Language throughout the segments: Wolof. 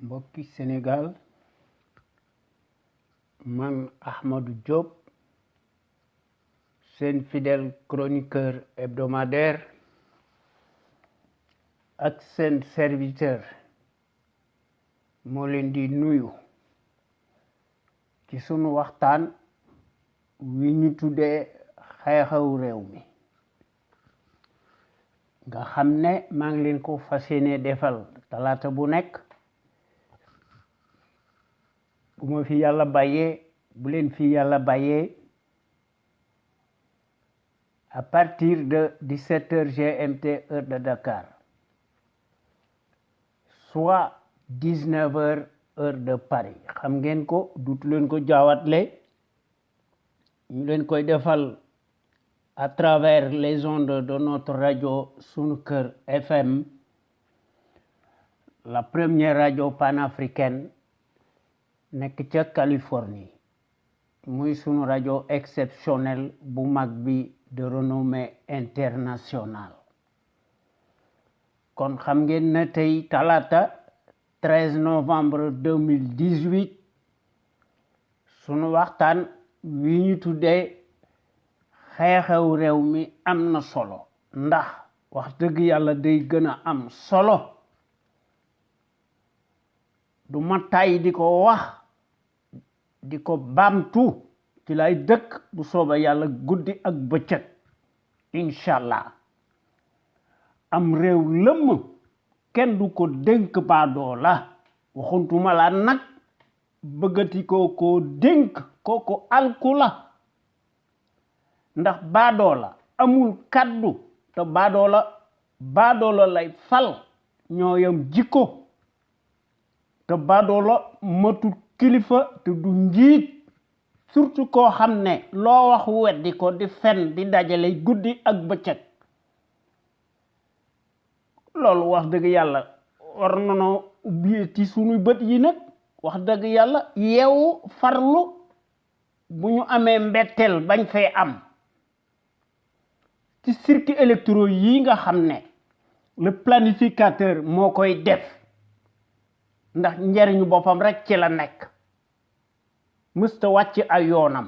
mbokki Sénégal man Ahmadou Diop seen fidèle chroniqueur hebdomadaire ak seen serviteur moo leen di nuyu ci sunu waxtaan wi ñu tuddee xew-xewu réew mi nga xam ne maa ngi leen ko fas yéene defal talaata bu nekk bu ma fi yàlla bàyyee bu leen fi yàlla bàyyee à partir de 17h GMT heure de Dakar soit 19h heure de Paris xam ngeen ko duutu leen ko jaawatle ñu leen koy defal à travers les ondes de notre radio Sunu Kër FM, la première radio panafricaine nekk ca Californie muy sunu radio exceptionnelle bu mag bi de renommée internationale kon xam ngeen ne tey talaata 13 novembre 2018 sunu waxtaan wi ñu tuddee xew-xew réew mi am na solo ndax wax dëgg yàlla day gën a am solo du ma tay di ko wax di ko baamtu ci lay dëkk bu sooba yàlla guddi ak bëccëg inshallah am réew lëmm kenn du ko dénk baadoo la waxuntuma la nag bëggati ko dénk ko alku la ndax baadoo la amul kaddu te baadoo la lay fal ñooyam jikko te baadoo la matut kilifa te du njiit surtout koo xam ne loo wax weddi ko di fen di dajale guddi ak bëccëg loolu wax dëgg yàlla war nañoo ubbi ci sunuy bët yi nag wax dëgg yàlla yeewu farlu bu ñu amee mbetteel bañ fay am ci circuit électoraux yi nga xam ne le planificateur moo koy def ndax njariñu boppam rek ci la nekk mësta wàcc ay yoonam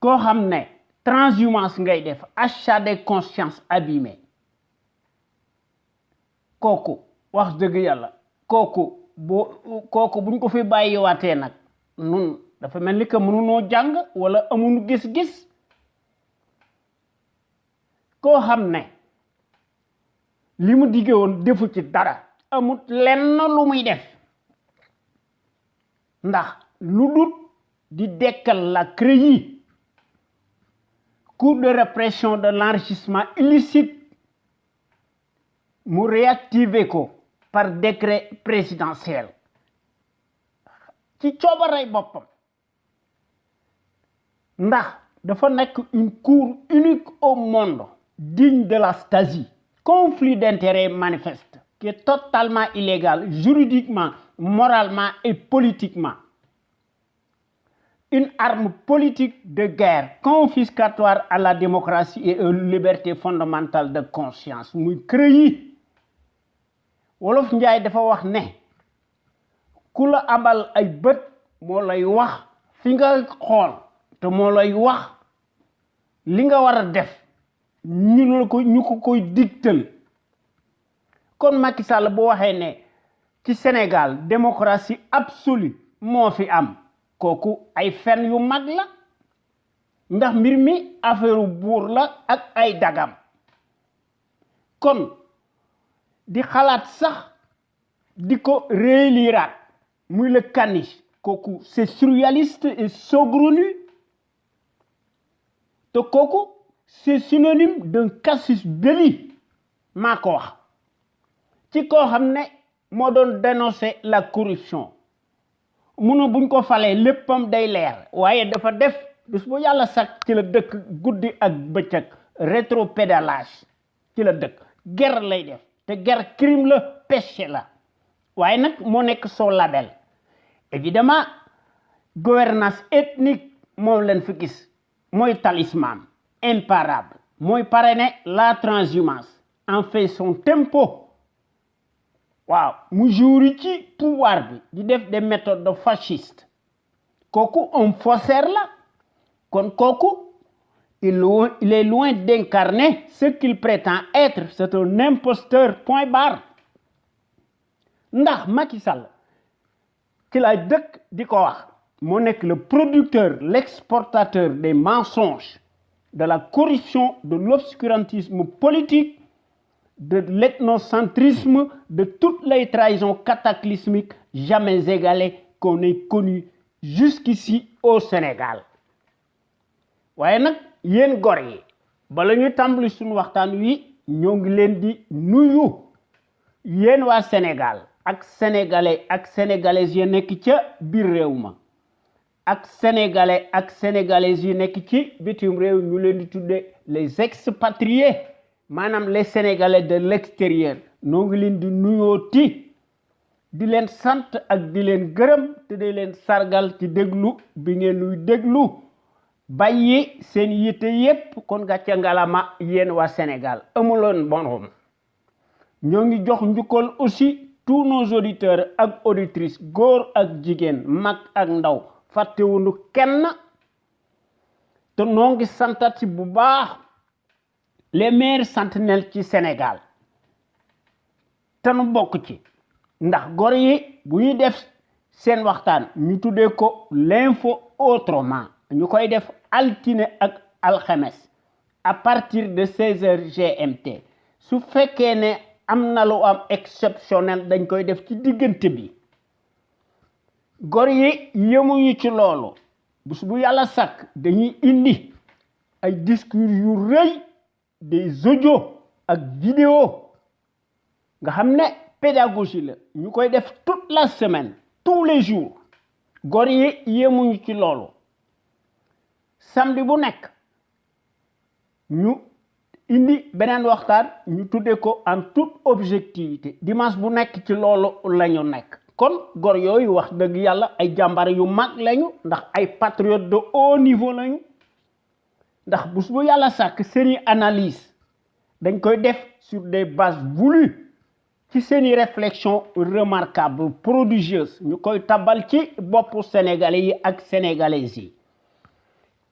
koo xam ne transhumance ngay def achat de conscience abîmée kooku wax dëgg yàlla kooku buñ ko fi bàyyiwaatee nag nun dafa mel ni que mënunoo jàng wala amuñu gis-gis koo xam ne li mu digge woon defu ci dara amut lenn lu muy def ndax lu dul di dekkal la CREI cour de répression de l'enrichissement illicite mu réactiver ko par décret présidentiel ci coobarey boppam ndax dafa nekk une cour unique au monde digne de la Stasi conflit d'intérêts manifeste qui est totalement illégal juridiquement moralement et politiquement une arme politique de guerre confiscatoire à la démocratie et aux libertés fondamentales de conscience muy CREI wolof njaay dafa wax ne ku la abal ay bët moo lay wax fi nga xool te moo lay wax li nga war a def ñu ko koy digtal kon Macky Sall bu waxee ne ci Sénégal démocratie absolue moo fi am kooku ay fen yu mag la ndax mbir mi affaire buur la ak ay dagam kon di xalaat sax di ko rééliraat muy le caniche kooku c'est surréaliste et saugrenu te kooku c'est synonyme d'un casus belli maa ko wax ci koo xam ne moo doon dénoncer la corruption munu buñ ko falee léppam day leer waaye dafa def bis bu yàlla sax ci la dëkk guddi ak bëccëg rétropédalage ci la dëkk guerre lay def te guerre crime la péché la waaye nag moo nekk son label évidemment gouvernance ethnique moom leen fi gis mooy talisman imparable mooy parrainer la transhumance en fait son tempo waaw mu jouri ci pouvoir bi di def des méthodes de fasciste kooku un faussaire la kon kooku il est loin d'incarner ce qu'il prétend être. C'est un imposteur, point barre. Ndax Macky Sall ci la dëkk di ko wax moo nekk le producteur, l'exportateur des mensonges, de la corruption, de l'obscurantisme politique, de l'ethnocentrisme, de toutes les trahisons cataclysmiques jamais égalées qu'on ait connues jusqu'ici au Sénégal. waaye nag yéen gor yi bala ñu tàmbali suñu waxtaan wi ñoo ngi leen di nuyu yéen waa Sénégal ak sénégalais ak sénégalaises yi nekk ca biir réew ma ak sénégalais ak sénégalaises yi nekk ci bitim réew ñu leen di tudde les expatriés maanaam les sénégalais de l'extérieur ñoo ngi leen di nuyooti di leen sant ak di leen gërëm te di leen sargal ci déglu bi ngeen nuy déglu bàyyi seen yitte yépp kon gàcce ngalama yéen waa Sénégal amuloon borom ñoo ngi jox njukkal aussi tous nos auditeurs ak auditrices góor ak jigéen mag ak ndaw fàttewuñu kenn te noo ngi santat ci bu baax les meilleurs sentinelles ci Sénégal te nu bokk ci ndax gor yi bu ñuy def seen waxtaan ñu tuddee ko l'info autrement ñu koy def altine ak alxames à partir de 16h GMT su fekkee ne am na lu am exceptionnel dañ koy def ci diggante bi gor yi yemuñu ci loolu bu yàlla sàkk dañuy indi ay discours yu rëy des audios ak vidéos nga xam ne pédagogie la ñu koy def toute la semaine tous les jours gor yi yemuñu ci loolu samedi bu nekk ñu indi beneen waxtaan ñu tuddee ko en toute objectivité dimanche bu nekk ci loolu lañu nekk kon gor yooyu wax dëgg yàlla ay jàmbar yu mag lañu ndax ay patriotes de haut niveau lañu ndax bu yàlla sàkk seeni analyse dañ koy def sur des bases voulues ci seeni réflexion remarquable prodigieuse ñu koy tabal ci boppu sénégalais yi ak sénégalaises yi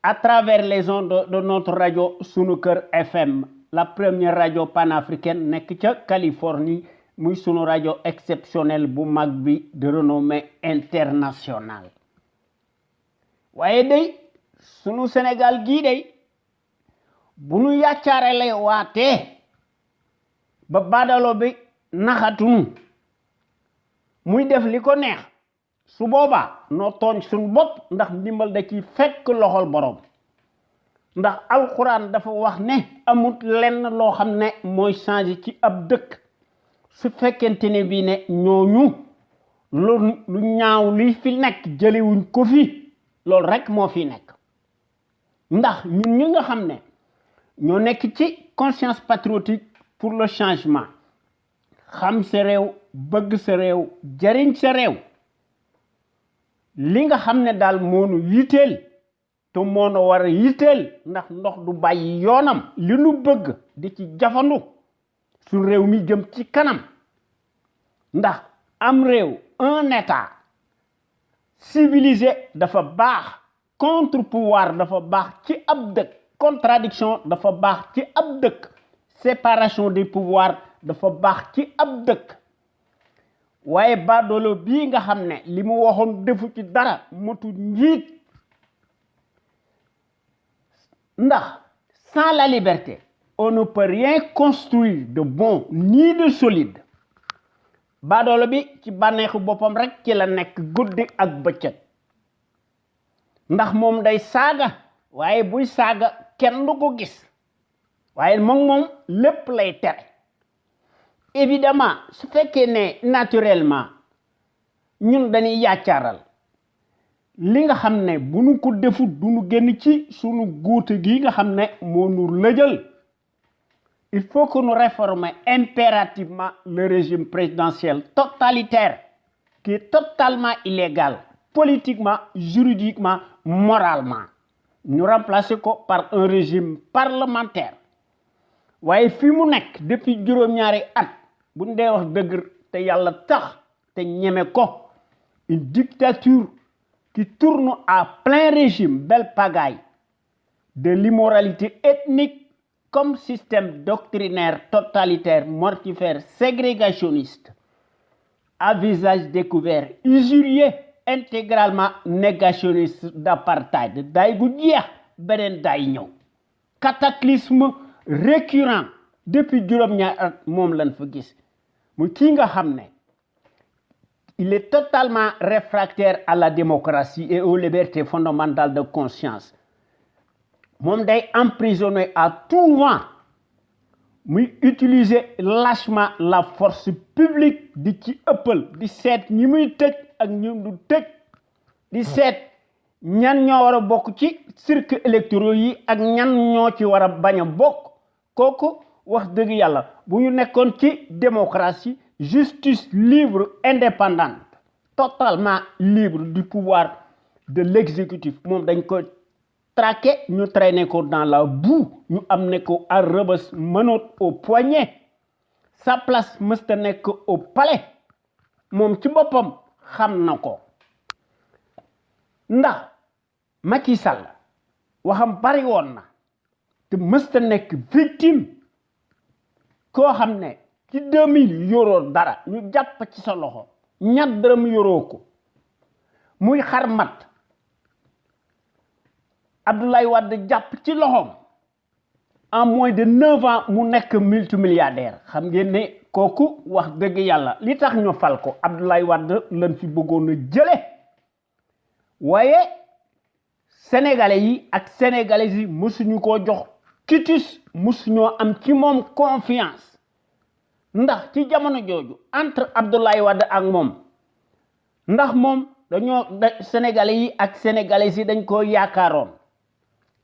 à travers les ondes de notre radio Sunu Kër FM la première radio panafricaine nekk ca Californie muy sunu radio exceptionnelle bu mag bi de renommée internationale waaye day sunu Sénégal gii day bu nu yàccaare lay waatee ba badalo bi naxatunu muy def li ko neex su boobaa noo tooñ suñu bopp ndax ndimbal da ci fekk loxol borom ndax alxuraan dafa wax ne amut lenn loo xam ne mooy changer ci ab dëkk su fekkente ne bii ne ñooñu lu ñaaw li fi nekk jëliwuñ ko fi loolu rek moo fi nekk ndax ñun ñi nga xam ne ñoo nekk ci conscience patriotique pour le changement xam sa réew bëgg sa réew jariñ sa réew li nga xam ne daal moonu yitteel te moonu war a yitteel ndax ndox du bàyyi yoonam li nu bëgg di ci jafandu su réew mi jëm ci kanam ndax am réew un état civilisé dafa baax contre pouvoir dafa baax ci ab dëkk contradiction dafa baax ci ab dëkk séparation des pouvoirs dafa baax ci ab dëkk waaye badoolo bii nga xam ne li mu waxoon defu ci dara motu njiit ndax sans la liberté on ne peut rien construire de bon ni de solide badoolo bi ci bànneexu boppam rek ci la nekk guddi ak bëccëg ndax moom day saaga waaye buy saaga kenn du ko gis waaye moom lépp lay tere évidemment su fekkee ne naturellement ñun dañuy yàccaaral li nga xam ne bu nu ko defut du nu génn ci sunu guute gi nga xam ne moo nu lëjal il faut que nous réformions impérativement le régime présidentiel totalitaire qui est totalement illégal politiquement, juridiquement, moralement. Nous remplacer par un régime parlementaire. waaye fi mu nekk depuis juróom-ñaari at bu ñu dee wax dëgg te te yàlla tax te ñeme ko une dictature qui tourne à plein régime belle pagaille de l'immoralité ethnique comme système doctrinaire totalitaire mortifère ségrégationniste à visage découvert usurier intégralement négationniste d'apartheid day gu jeex beneen day ñëw cataclysme récurrent depuis juróom-ñaar at moom lañ fa gis muy kii nga xam ne il est totalement réfractaire à la démocratie et aux libertés fondamentales de conscience moom day emprisonné à tout vent muy utiliser lâchement la force publique di ci ëppal di seet ñi muy tëj ak ñi du tëj di seet ñan ñoo war a bokk ci circuit électoraux yi ak ñan ñoo ci war a bañ a bokk kooku wax dëgg yàlla bu ñu nekkoon ci démocratie justice libre indépendante totalement libre du pouvoir de l'exécutif moom dañ ko traqué ñu traîné ko dans la boue ñu amené ko à Rebeuss menottes au poignet sa place mësta nekk au palais moom ci boppam xam na ko ndax Macky Sall waxam bari woon na te mësta nekk victime koo xam ne ci 2000 yoroo dara ñu jàpp ci sa loxo ñaar dërëm yoroo ko muy xarmat Abdoulaye Wade jàpp ci loxoom en moins de 9 ans mu nekk multimilliardaire xam ngeen ne kooku wax dëgg yàlla li tax ñu fal ko Abdoulaye Wade lañ fi bëggoon a jële waaye sénégalais yi ak sénégalaises yi mësuñu koo jox quitus mësuñoo am ci moom confiance ndax ci jamono jooju entre Abdoulaye Wade ak moom ndax moom dañoo sénégalais yi ak sénégalaises yi dañ ko yaakaaroon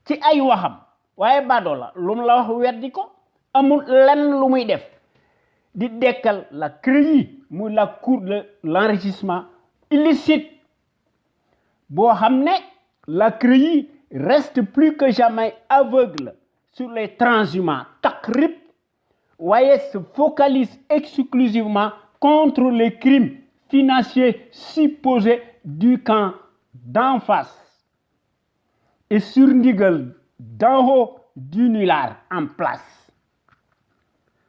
ci ay waxam waaye baadoo la lu mu la wax weddi ko amul lenn lu muy def di dekkal la CREI muy la cour de l'enrichissement illicite boo xam ne la CREI reste plus que jamais aveugle sur les transhumants takrib waaye se focalise exclusivement contre les crimes financiers supposés du camp d'en face et sur ndigal d'en haut du nulard en place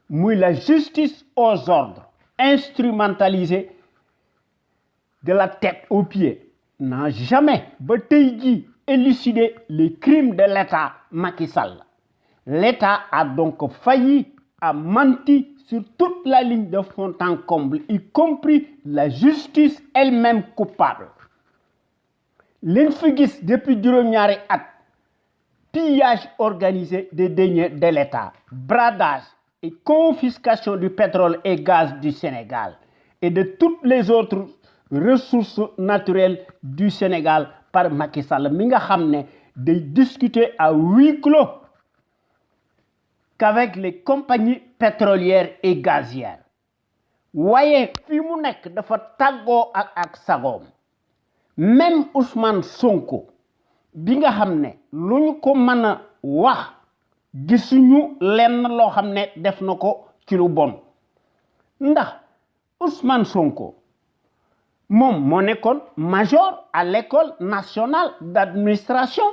muy la justice aux ordres instrumentalisée de la tête aux pieds n'a jamais ba tey jii élucidé les crimes de l'État Macky Sall. L'État a donc failli, a menti sur toute la ligne de fond en comble, y compris la justice elle-même coupable. Liñ fi gis depuis juróom-ñaari at pillage organisé des deniers de l'État, bradage et confiscation du pétrole et gaz du Sénégal et de toutes les autres ressources naturelles du Sénégal par Macky Sall mi nga xam ne day discuter à huis clos qu'avec les compagnies pétrolières et gazières waaye fi mu nekk dafa tàggoo ak sagoom même Ousmane Sonko bi nga xam ne lu ñu ko mën a wax gisuñu lenn loo xam ne def na ko ci lu bon ndax Ousmane Sonko moom moo nekkoon major à l'école nationale d'administration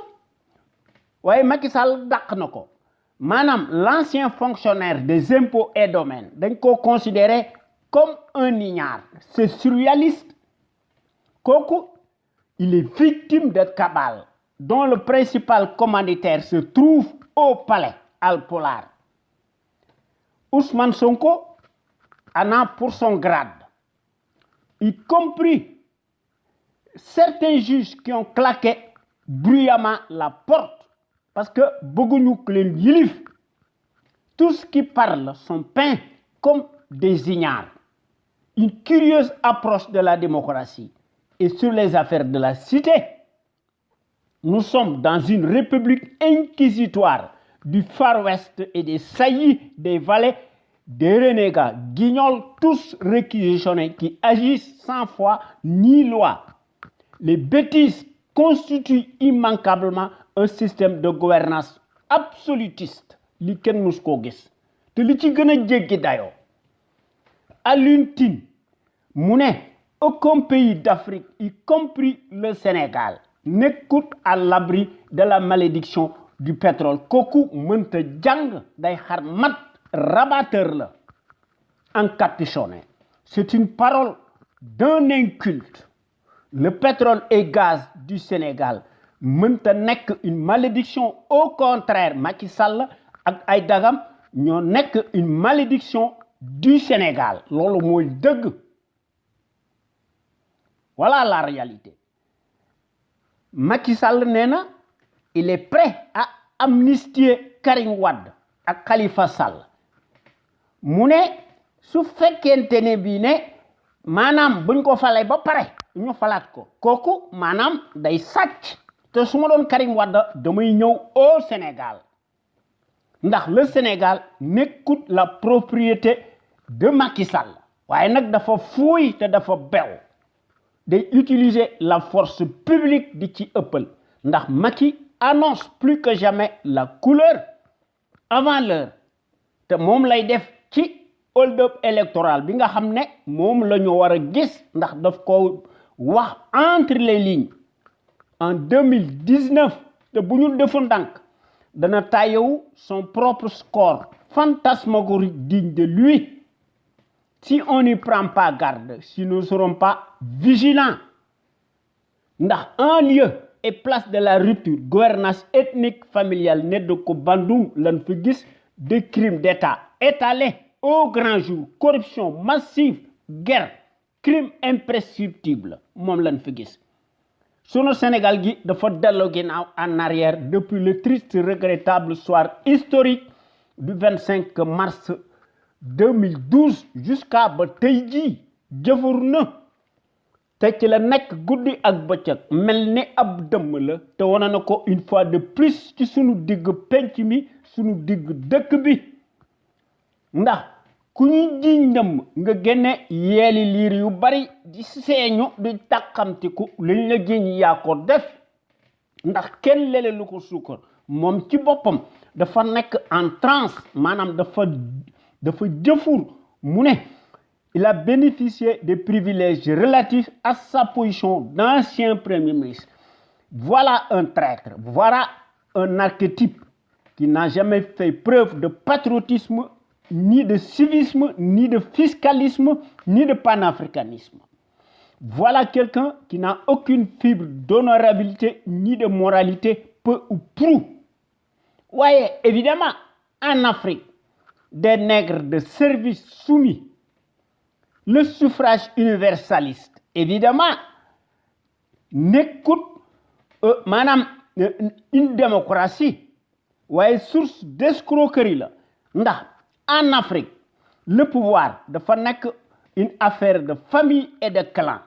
waaye Macky Sall dàq na ko maanaam l'ancien fonctionnaire des impôts et domaines dañ ko considéré comme un ignare c'est surréaliste kooku il est victime de cabale dont le principal commanditaire se trouve au palais Halpolaar Ousmane Sonko en a pour son grade y compris certains juges qui ont claqué bruyamment la porte parce que bëgguñu ku leen yilif tous qui parlent sont peints comme des ignares. Une curieuse approche de la démocratie et sur les affaires de la cité. Nous sommes dans une république inquisitoire du Far West et des saillies des valets, des renégats, guignols, tous réquisitionnés qui agissent sans foi ni loi. Les bêtises constituent immanquablement un système de gouvernance absolutiste li kenn mus koo gis te li ci gën a jéggi dayoo Alioune Tine mu ne aucun pays d'Afrique y compris le Sénégal n'écoute à l'abri de la malédiction du pétrole kooku mënta jàng day xar mat rabatteur la encapuchonné. C'est une parole d'un inculte. Le pétrole et gaz du Sénégal mënta nekk une malédiction. Au contraire, Macky Sall ak ay dagam ñoo nekk une malédiction du Sénégal. Loolu mooy dëgg. Voilà la réalité. Macky Sall nee na il est prêt à amnistier Karim Wade ak Khalifa Sall. mu ne su fekkente ne bii ne maanaam buñ ko falee ba pare ñu falaat ko kooku maanaam day sàcc te su ma doon Karim Wade damay ñëw au Sénégal ndax le Sénégal n'écoute la propriété de Macky Sall waaye nag dafa fuuy te dafa bew day utiliser la force publique di ci ëppal ndax Macky annonce plus que jamais la couleur avant l'heure te moom lay def ci hold-up électoral bi nga xam ne moom la ñu war a gis ndax daf ko wax entre les lignes en 2019 te bu ñu defu ndànk dana tayewu son propre score fantasmagorique digne de lui si on n'y prend pas garde si nous ne serons pas vigilants ndax en lieu et place de la rupture gouvernance ethnique familiale ne de ko bandum lan fi gis de crimes d'État étalés au grand jour corruption massive guerre crime imprescriptible moom lan fi gis sunu Sénégal gi dafa delloo ginnaaw en arrière depuis le triste regrettable soir historique du 25 mars 2012 jusqu'à ba tey jii jëfur na te ci la nekk guddi ak bëccëg mel ni ab dëmm la te wane na ko une fois de plus ci sunu digg penc mi sunu digg dëkk bi ndax ku ñu jiiñ ndëmm nga génne yeeli liir yu bari di seeñu di tàkkamtiku liñ la jiiñ yaa ko def ndax kenn lele lu ko suukar moom ci boppam dafa nekk en transe maanaam dafa jëfur mu ne il a bénéficié des privilèges relatifs à sa position d'ancien premier ministre. Voilà un traître, voilà un archétype qui n'a jamais fait preuve de patriotisme, ni de civisme, ni de fiscalisme, ni de panafricanisme. Voilà quelqu'un qui n'a aucune fibre d'honorabilité, ni de moralité, peu ou prou. Oui, évidemment, en Afrique, des nègres de service soumis, le suffrage universaliste, évidemment, n'écoute une démocratie, ouais, source d'escroquerie là. Ndax en Afrique, le pouvoir dafa nekk une affaire de famille et de clan.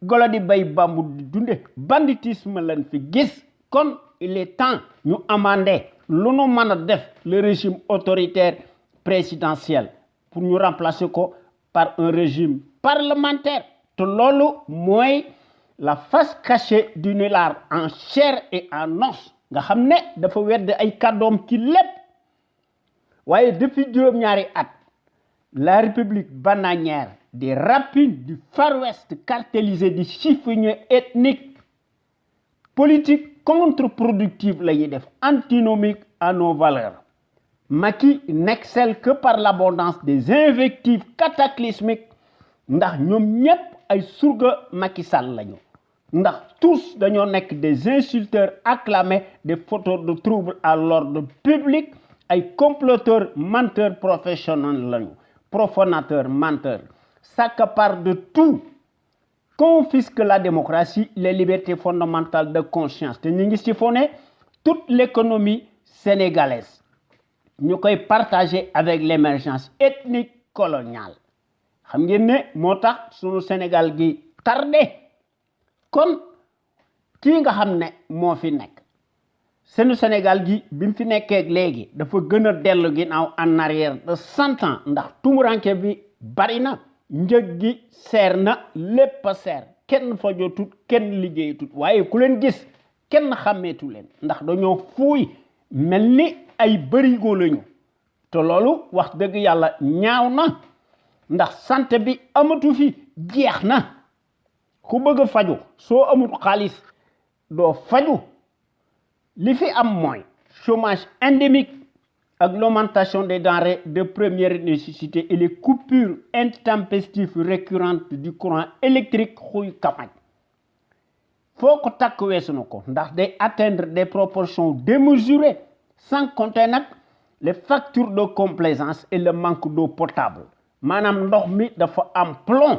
Golo di bay bambu di dunde banditisme lañ fi gis kon il est temps ñu amender lu nu mën a def le régime autoritaire présidentiel pour ñu remplacer ko par un régime parlementaire te loolu mooy la face cachée du nulard en chair et en os nga xam ne dafa wedd ay kàddoom ci lépp waaye depuis juróom-ñaari at la république bananière des rapines du Far West cartélisé du chiffonnier ethnique politique contre-productive la ñuy def antinomique à nos valeurs. Macky n'excelle que par l'abondance des invectives cataclysmiques ndax ñoom ñépp ay surga Macky Sall lañu ndax tous dañoo nekk des insulteurs acclamés des fauteurs de troubles à l'ordre public ay comploteurs menteurs professionnels lañu profanateurs menteurs s'accaparent de tout confisquent la démocratie les libertés fondamentales de conscience te ñu ngi siphonné toute l'économie sénégalaise ñu koy partager avec l'émergence ethnique coloniale xam ngeen ne moo tax sunu Sénégal gi tardé kon kii nga xam ne moo fi nekk sunu Sénégal gi bi mu fi nekkee léegi dafa gën a dellu ginnaaw en arrière de 100 ans ndax tumuranke bi bari na njëg gi seer na lépp a seer kenn fajotut kenn liggéeyatut waaye ku leen gis kenn xàmmeetu leen ndax dañoo fuuy mel ni ay bërigo lañu te loolu wax dëgg yàlla ñaaw na ndax santé bi amatu fi jeex na ku bëgg faju soo amul xaalis doo faju li fi am mooy chômage endémique ak l'augmentation des denrées de première nécessité et les coupures intempestives récurrentes du courant électrique xuy kamaj foo ko takk weesu na ko ndax day atteindre des proportions démesurées sans compter nag les factures de complaisance et le manque d'eau potable maanaam ndox mi dafa am plomb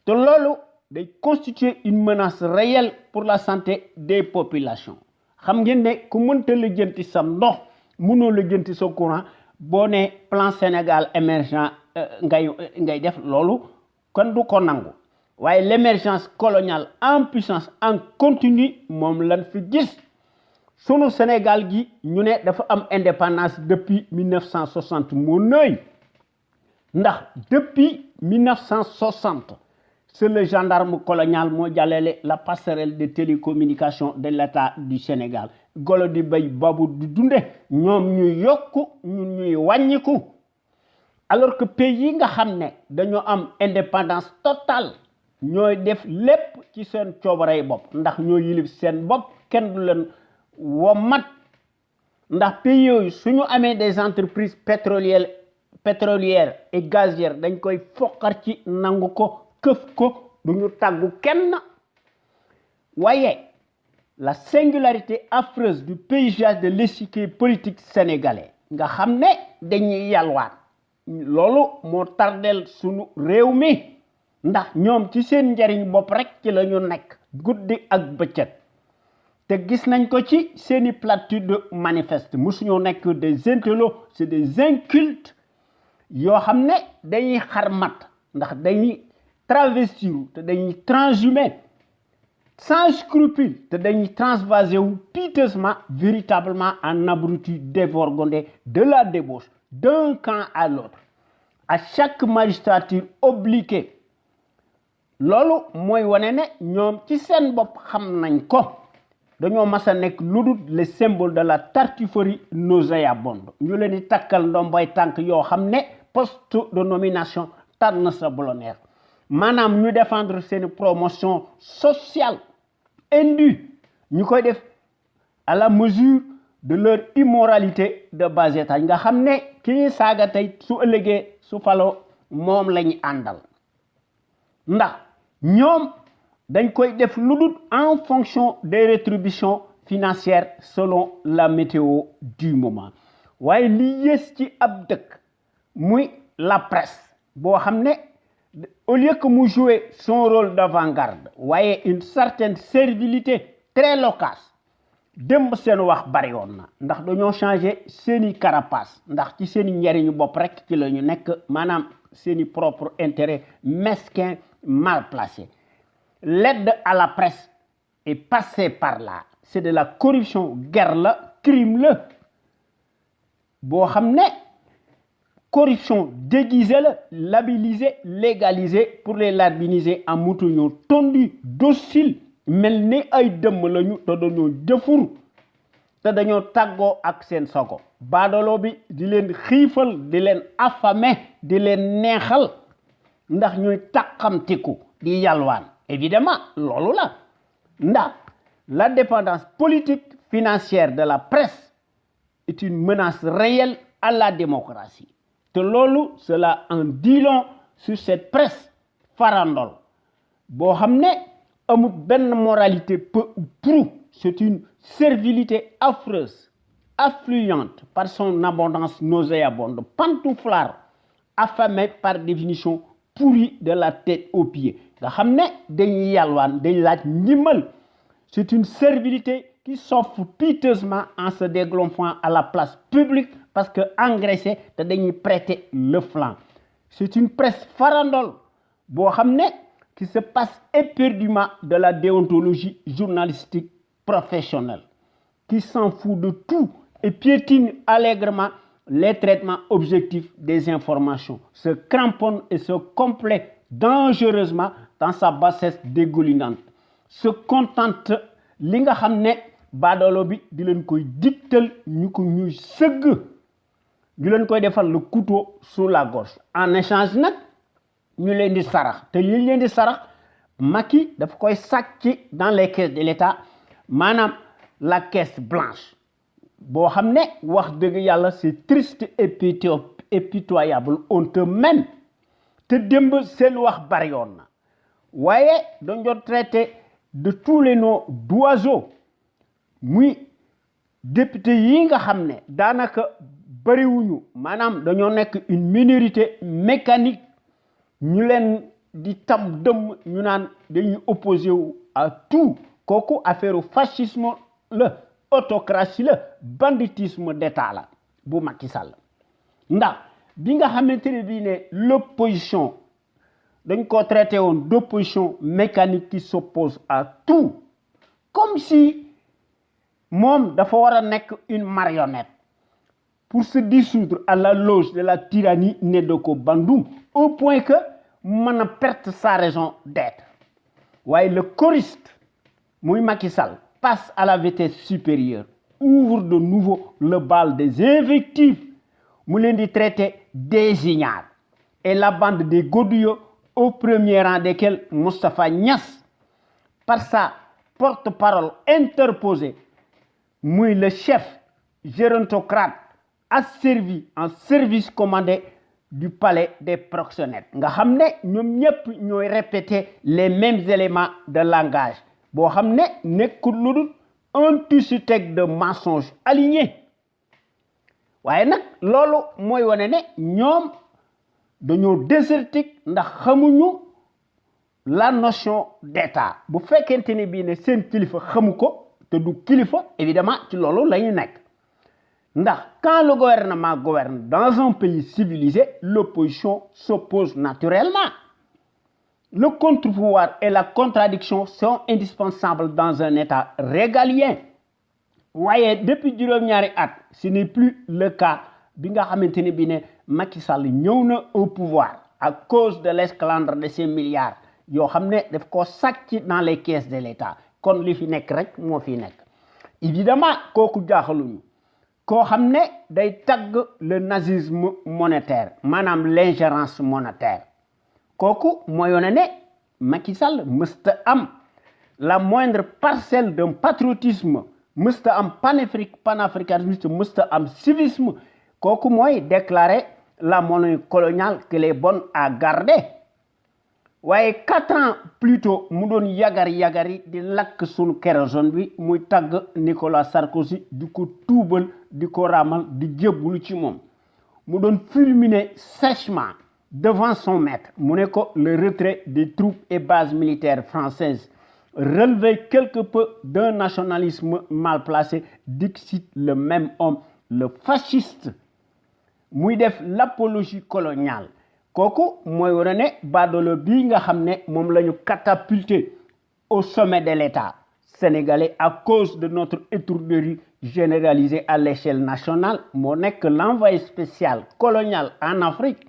te loolu day constituer une menace réelle pour la santé des populations xam ngeen ne ku mënta lijjanti sam ndox mënoo lijjanti sa courant boo ne plan Sénégal émergent ngay def loolu kon du ko nangu waaye l'émergence coloniale en puissance en continu moom lan fi gis sunu Sénégal gi ñu ne dafa am indépendance depuis 1960 moo nëy ndax depuis 1960 c'est le gendarme colonial moo jàllale la passerelle de télécommunication de l'État du Sénégal golo di bay babu di dunde ñoom ñuy yokku ñun ñuy wàññiku alors que pays yi nga xam ne dañoo am indépendance totale ñooy def lépp ci seen coobarey bopp ndax ñoo yilif seen bopp kenn du leen womat ndax pays yooyu suñu amee des entreprises pétrolières et gazières dañ koy foqar ci nangu ko këf ko duñu tàggu kenn waaye la singularité affreuse du paysage de l'échiquier politique sénégalais nga xam ne dañuy yalwaan loolu moo tardel sunu réew mi ndax ñoom ci seen njariñ bopp rek ci la ñu nekk guddi ak bëccëg te gis nañ ko ci seeni platitude manifeste musuñoo nekk des intellos c'est des incultes yoo xam ne dañuy xarmat ndax dañuy travestir te dañuy transhumer sans scrupule te dañuy transvaser wu piteusement véritablement en abruti dévergondé de la débauche d'un camp à l'autre à chaque magistrature obliquée loolu mooy wane ne ñoom ci seen bopp xam nañ ko dañoo mas a nekk lu dul le symbole de la tartufferie nauséabonde ñu leen di takkal ndomboy tànk yoo xam ne poste de nomination tànn sa bolonnaire maanaam ñu défendre seen promotion sociale indue ñu koy def à la mesure de leur immoralité de bas étage nga xam ne ki ñuy saaga tey su ëllëgee su faloo moom la ñu àndal ndax ñoom dañ koy def lu dul en fonction des rétributions financières selon la météo du moment waaye li yées ci ab dëkk muy la presse boo xam ne au lieu que mu jouer son rôle d'avant-garde waaye une certaine servilité très loquace démb seen wax bari woon na ndax dañoo changer seeni carapace ndax ci seeni njariñu bopp rek ci la ñu nekk maanaam seeni propre intérêt mesquin mal placé l'aide à la presse est passée par là c'est de la corruption guerre la crime la boo xam ne corruption déguisée la labellisée légalisée pour les larbiniser en mouton tondu docile mel ni ay dëmm lañu te dañoo jëfur te dañoo tàggoo ak seen sago baadolo bi di leen xiifal di leen affamé di leen neexal ndax ñuy tàqamtiku di yalwaan évidemment loolu la ndax la dépendance politique financière de la presse est une menace réelle à la démocratie te loolu cela en dit long sur cette presse farandole boo xam ne amul benn moralité peu ou prou c'est une servilité affreuse affluente par son abondance nauséabonde pantouflard affamé par définition pourri de la tête aux pieds nga xam ne dañuy yalwaan dañ laaj ndimbal c'est une servilité qui s'offre piteusement en se dégonflant à la place publique parce que engraissé te dañuy prêter le flanc c'est une presse farandole boo xam ne qui se passe éperdument de la déontologie journalistique professionnelle qui s'en fout de tout et piétine allègrement les traitements objectifs des informations se cramponne et se complaît dangereusement dans sa bassesse dégoulinante se contente li nga xam ne baadoolo bi di leen koy digtal ñu ko ñuy sëgg di leen koy defal le couteau sous la gorge en échange nag ñu leen di sarax te li leen di sarax Macky daf koy sàcc dans les caisses de l'État maanaam la caisse blanche boo xam ne wax dëgg yàlla c'est triste et pitoyable honteux même te démb seen wax bari yoon na waaye dañ doon traité de tous les noms d'oiseaux muy député yi nga xam ne daanaka bariwuñu maanaam dañoo nekk une minorité mécanique ñu leen di tam dëmm ñu naan dañuy opposé wu à tout kooku affaire fascisme la autocratie la banditisme d'état la bu Macky Sall ndax bi nga xamante ne bii ne l'opposition dañ ko traité woon d'opposition mécanique qui s'oppose à tout comme si moom dafa war a nekk une marionnette pour se dissoudre à la loge de la tyrannie Nedoko Bandoum au point que mën a perdre sa raison d'être waaye le choriste muy Macky Sall passe à la vitesse supérieure ouvre de nouveau le bal des invectives mu leen di traiter des ignares et la bande des godillots au premier rang desquels Moustapha Niasse par sa porte-parole interposée muy le chef gérontocrate asservi en service commandé du palais des proxénètes nga xam ne ñoom ñëpp ñooy répéter les mêmes éléments de langage boo xam ne nekkul lu dul un tissu-teg de mensonges alignés waaye nag loolu mooy wane ne ñoom dañoo désertique ndax xamuñu la notion d'état bu fekkente ne bii ne seen kilifa xamu ko te du kilifa évidemment ci loolu la ñu nekk ndax quand le gouvernement gouverne dans un pays civilisé l'opposition s'oppose naturellement le contre-pouvoir et la contradiction sont indispensables dans un état régalien waaye depuis juróom-ñaari at ce n'est plus le cas bi nga xamante ne bii ne Macky Sall ñëw na au pouvoir à cause de l'esclandre de ces milliards yoo xam ne daf ko sàcc dans les caisses de l'État kon li fi nekk rek moo fi nekk évidemment kooku jaaxaluñu koo xam ne day tagg le nazisme monétaire maanaam l'ingérence monétaire kooku mooy wane ne Macky Sall mësta am la moindre parcelle d'un patriotisme mësta am panafricanisme mësta am civisme kooku mooy déclarer la monnaie coloniale qu'elle est bonne à garder waaye 4 ans plus tôt mu doon yagari di lakk sunu kérosène bi muy tagg Nicolas Sarkozy di ko tuubal di ko ramal di jébbalu ci moom mu doon fulminer sèchement devant son maître mu ne ko le retrait des troupes et bases militaires françaises relevait quelque peu d'un nationalisme mal placé dixit le même homme le fasciste muy def l'apologie coloniale kooku mooy wane ne baadoolo bii nga xam ne moom la ñu catapulté au sommet de l'État sénégalais à cause de notre étourderie généralisée à l'échelle nationale moo nekk l'envoyé spécial colonial en Afrique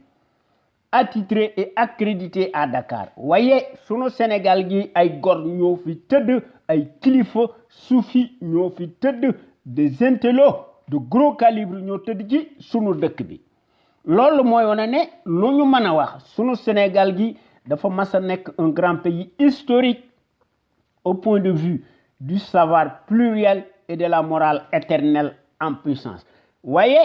attitré et accrédité à Dakar waaye sunu Sénégal gi ay gor ñoo fi tëdd ay kilifa suufi ñoo fi tëdd des intellos de gros calibre ñoo tëdd ci sunu dëkk bi loolu mooy wane ne lu ñu mën a wax sunu Sénégal gi dafa mas a nekk un grand pays historique au point de vue du savoir pluriel et de la morale éternelle en puissance waaye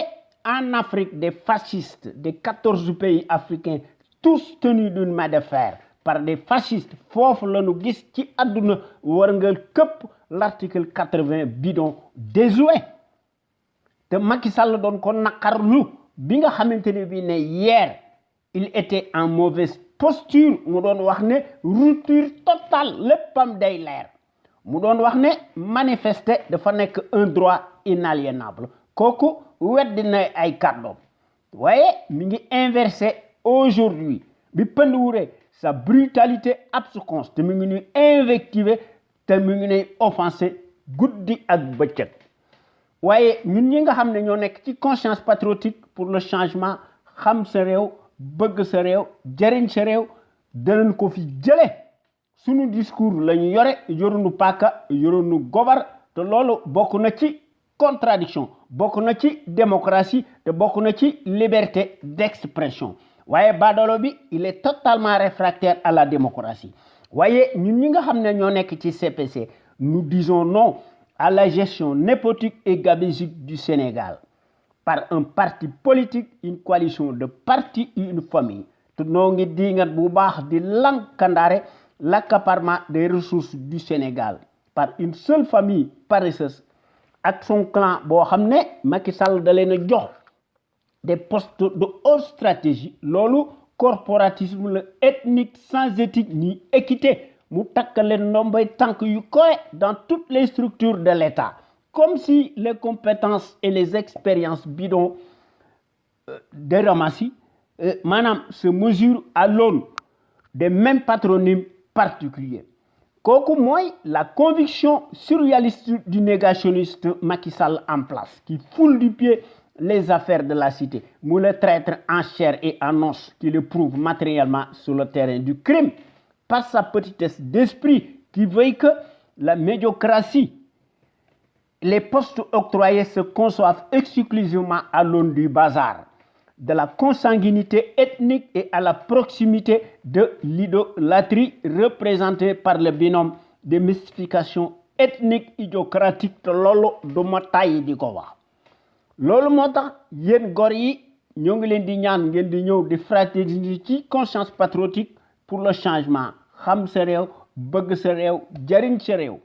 en Afrique des fascistes des 14 pays africains tous tenus d'une main de fer par des fascistes foofu la ñu gis ci àdduna war nga këpp l'article 80 bidon désuet te Macky Sall doon ko naqarlu bi nga xamante ne bii ne hier il était en mauvaise posture mu doon wax ne rupture totale léppam day leer mu doon wax ne manifester dafa nekk un droit inaliénable kooku weddi na ay kàddoom waaye mi ngi inversé aujourd'hui bi pënd wure sa brutalité absconce te mi ngi ñuy invectiver te mi ngi ñuy offensé guddi ak bëccëg waaye ñun ñi nga xam ne ñoo nekk ci conscience patriotique pour le changement xam sa réew bëgg sa réew jëriñ sa réew danañ ko fi jële sunu discours la ñu yore yorunu paaka yorunu gobar te loolu bokk na ci contradiction bokk na ci démocratie te bokk na ci liberté d'expression waaye baadoolo bi il est totalement réfractaire à la démocratie waaye ñun ñi nga xam ne ñoo nekk ci CPC nous disons non à la gestion népotique et gabégique du Sénégal par un parti politique, une coalition de partis et une famille. Tout noo ngi dingat bu baax di lankandaare l'accaparement des ressources du Sénégal par une seule famille paresseuse ak son clan boo xam ne Macky Sall da leen a jox des postes de haute stratégie loolu corporatisme la ethnique sans éthique ni équité mu takk leen ndombay tànk yu koy dans toutes les structures de l'État comme si les compétences et les expériences bidons de Ramassi se mesurent à l'aune des mêmes patronymes particuliers. Kooku mooy la conviction surréaliste du négationniste Macky Sall en place qui foule du pied les affaires de la cité mu le traître en chair et en os qui le prouve matériellement sur le terrain du crime par sa petitesse d'esprit qui veut que la médiocratie les postes octroyés se conçoivent exclusivement à l'aune du bazar, de la consanguinité ethnique et à la proximité de l'idolâtrie représentée par le binôme de mystification ethnique idiocratique te loolu du ma tàyyi di ko wax loolu moo tax yéen gor yi ñoo ngi leen di ñaan ngeen di ñëw di fraterniser ci conscience patriotique pour le changement xam sa réew bëgg sa réew jariñ sa réew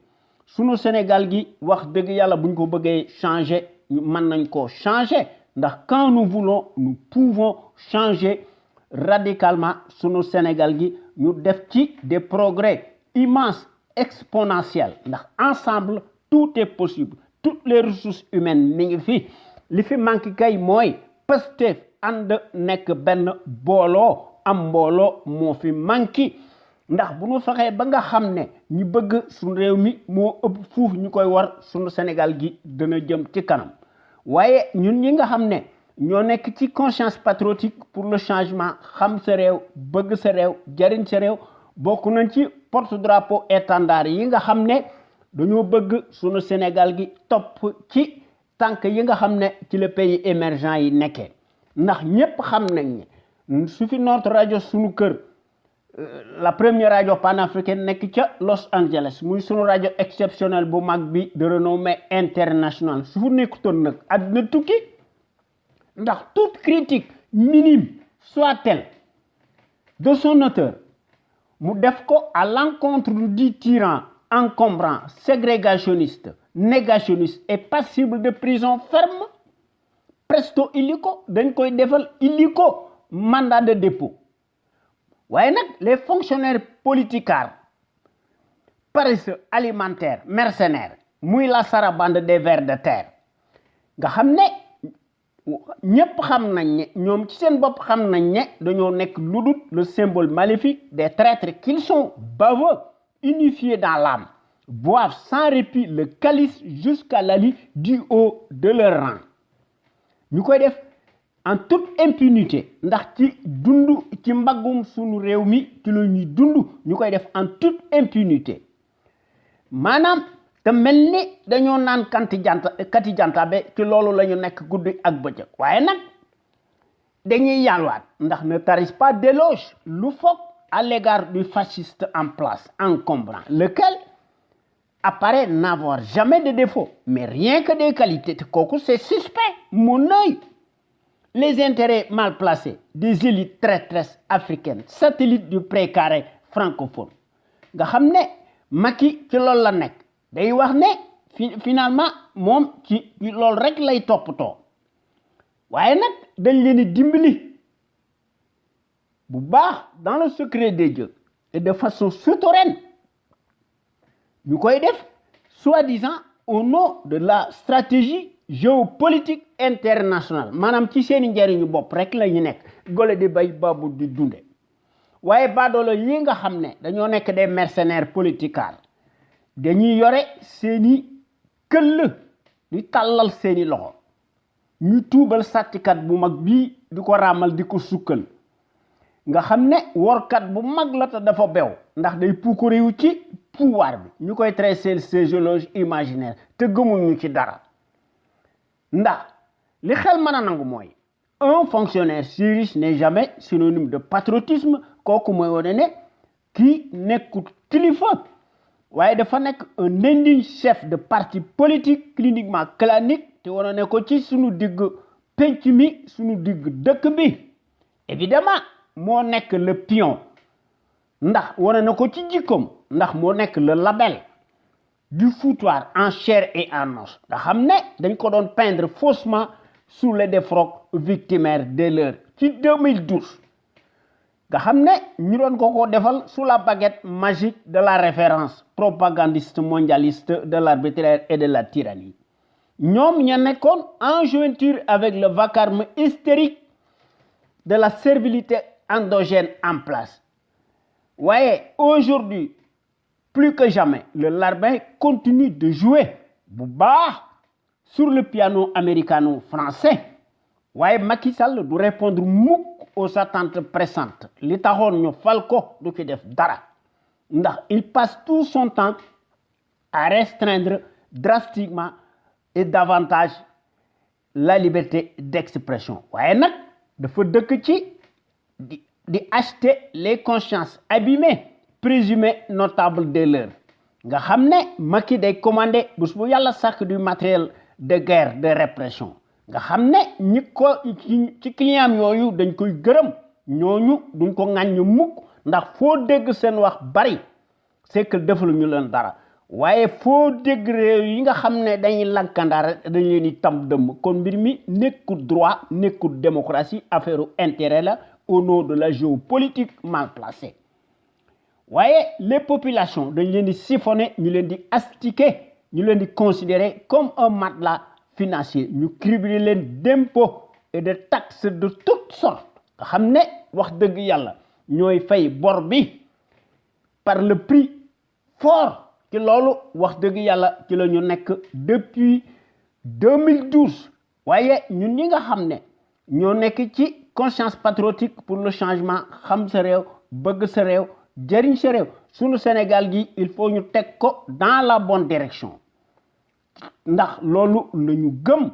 sunu Sénégal gi wax dëgg yàlla buñ ko bëggee changer mën nañ ko changer ndax quand nous voulons nous pouvons changer radicalement sunu Sénégal gi ñu def ci des progrès immenses exponentiels ndax ensemble tout est possible toutes les ressources humaines mi ngi fi li fi manque kay mooy Pastef ànd nekk benn booloo am mbooloo moo fi manque ndax bu ñu fexee ba nga xam ne ñi bëgg suñu réew mi moo ëpp fuuf ñu koy war suñu Sénégal gi dana jëm ci kanam waaye ñun ñi nga xam ne ñoo nekk ci conscience patriotique pour le changement xam sa réew bëgg sa réew jariñ sa réew bokk nañ ci porte-drapeau étendard yi nga xam ne dañoo bëgg suñu Sénégal gi topp ci tànk yi nga xam ne ci le pays émergent yi nekkee ndax ñépp xam nañ ne su fi notre rajo suñu kër la première radio panafricaine nekk ca Los Angeles muy sunu rajo exceptionnel bu mag bi de renommée internationale su fu nekkutoon nag àddina tukki ndax toute critique minime soit-elle de son auteur mu def ko à l'encontre du dit tyran encombrant ségrégationniste négationniste et passible de prison ferme presto illico dañ koy defal illico mandat de dépôt waaye nag les fonctionnaires politicards paresseux alimentaires mercenaires muy la sarabande des vers de terre nga xam ne ñépp xam nañ ne ñoom ci seen bopp xam nañ ne dañoo nekk lu dul le symbole maléfique des traîtres qu'ils sont baveux unifiés dans l'âme boivent sans répit le calice jusqu'à la lie du haut de leur rang ñu koy def en toute impunité ndax ci dund ci mbaggum sunu réew mi ci la ñuy dund ñu koy def en toute impunité maanaam te mel ni dañoo naan kati jantabe ci loolu la ñu nekk guddi ak bëccëg waaye nag dañuy yalwaat ndax ne tarisse pas d'éloge loufoque à l'égard du fasciste en place encombrant lequel apparaît n'avoir jamais de défaut mais rien que des qualités te kooku c'est suspect mon œil les intérêts mal placés des élites traîtresses africaines satellites du précaré francophone nga xam ne Macky ci loolu la nekk day wax ne finalement moom ci loolu rek lay toppatoo waaye nag dañ leen di dimbali bu baax dans le secret des dieux et de façon souterraine ñu koy def soi-disant au nom de la stratégie géopolitique internationale maanaam ci seeni njariñu bopp rek la ñu nekk gole di bay babu di dunde waaye baadoolo yi nga xam ne dañoo nekk des mercenaires politicards dañuy yore seeni këll di tàllal seeni loxo ñu tuubal sàcckat bu mag bii di ko raamal di ko sukkal nga xam ne workat bu mag la te dafa bew ndax day puukarewu ci pouvoir bi ñu koy tracer ces éloges imaginaires te gëmuñu ci dara ndax li xel mën a nangu mooy un fonctionnaire si riche n'est jamais synonyme de patriotisme kooku mooy wane ne kii nekkul kilifa waaye dafa nekk un indigne chef de parti politique cliniquement clanique te wane ne ko ci sunu digg penc mi sunu digg dëkk bi évidemment moo nekk le pion ndax wane na ko ci jikkoom ndax moo nekk le label du foutoir en chair et en os nga xam ne dañ ko doon peindre faussement sous les défroques victimaires de l'heure ci 2012 nga xam ne ñu doon ko defal sous la baguette magique de la référence propagandiste mondialiste de l'arbitraire et de la tyrannie ñoom ña nekkoon en jointure avec le vacarme hystérique de la servilité endogène en place voyez aujourd'hui plus que jamais le larbin continue de jouer bu baax sur le piano américano-français waaye Macky Sall du répondre mukk aux attentes pressantes li taxoon ñu fal ko du ci def dara ndax il passe tout son temps à restreindre drastiquement et davantage la liberté d'expression waaye nag dafa dëkk ci di acheter les consciences abîmées présumées notables de l'heure nga xam ne Macky day commandé bés bu yàlla sàkk du matériel de guerre de répression nga xam ne ñi ko ci client yooyu dañ koy gërëm ñooñu duñ ko ŋàññ mukk ndax foo dégg seen wax bari c'est que defalu ñu leen dara waaye foo dégg réew yi nga xam ne dañuy lankandaare dañ leen di tam dëmm kon mbir mi nekkul droit nekkul démocratie affaire intérêt la au nom de la géopolitique mal placée waaye les populations dañ leen di siphonner ñu leen di astiquer ñu leen di considérer comme un matelas financier ñu cribler leen d'impôts et de taxes de toutes sortes nga xam ne wax dëgg yàlla ñooy fay bor bi par le prix fort ci loolu wax dëgg yàlla ci la ñu nekk depuis 2012 waaye ñun ñi nga xam ne ñoo nekk ci conscience patriotique pour le changement xam sa réew bëgg sa réew jëriñ sa réew sunu Sénégal gi il faut ñu teg ko dans la bonne direction ndax loolu la ñu gëm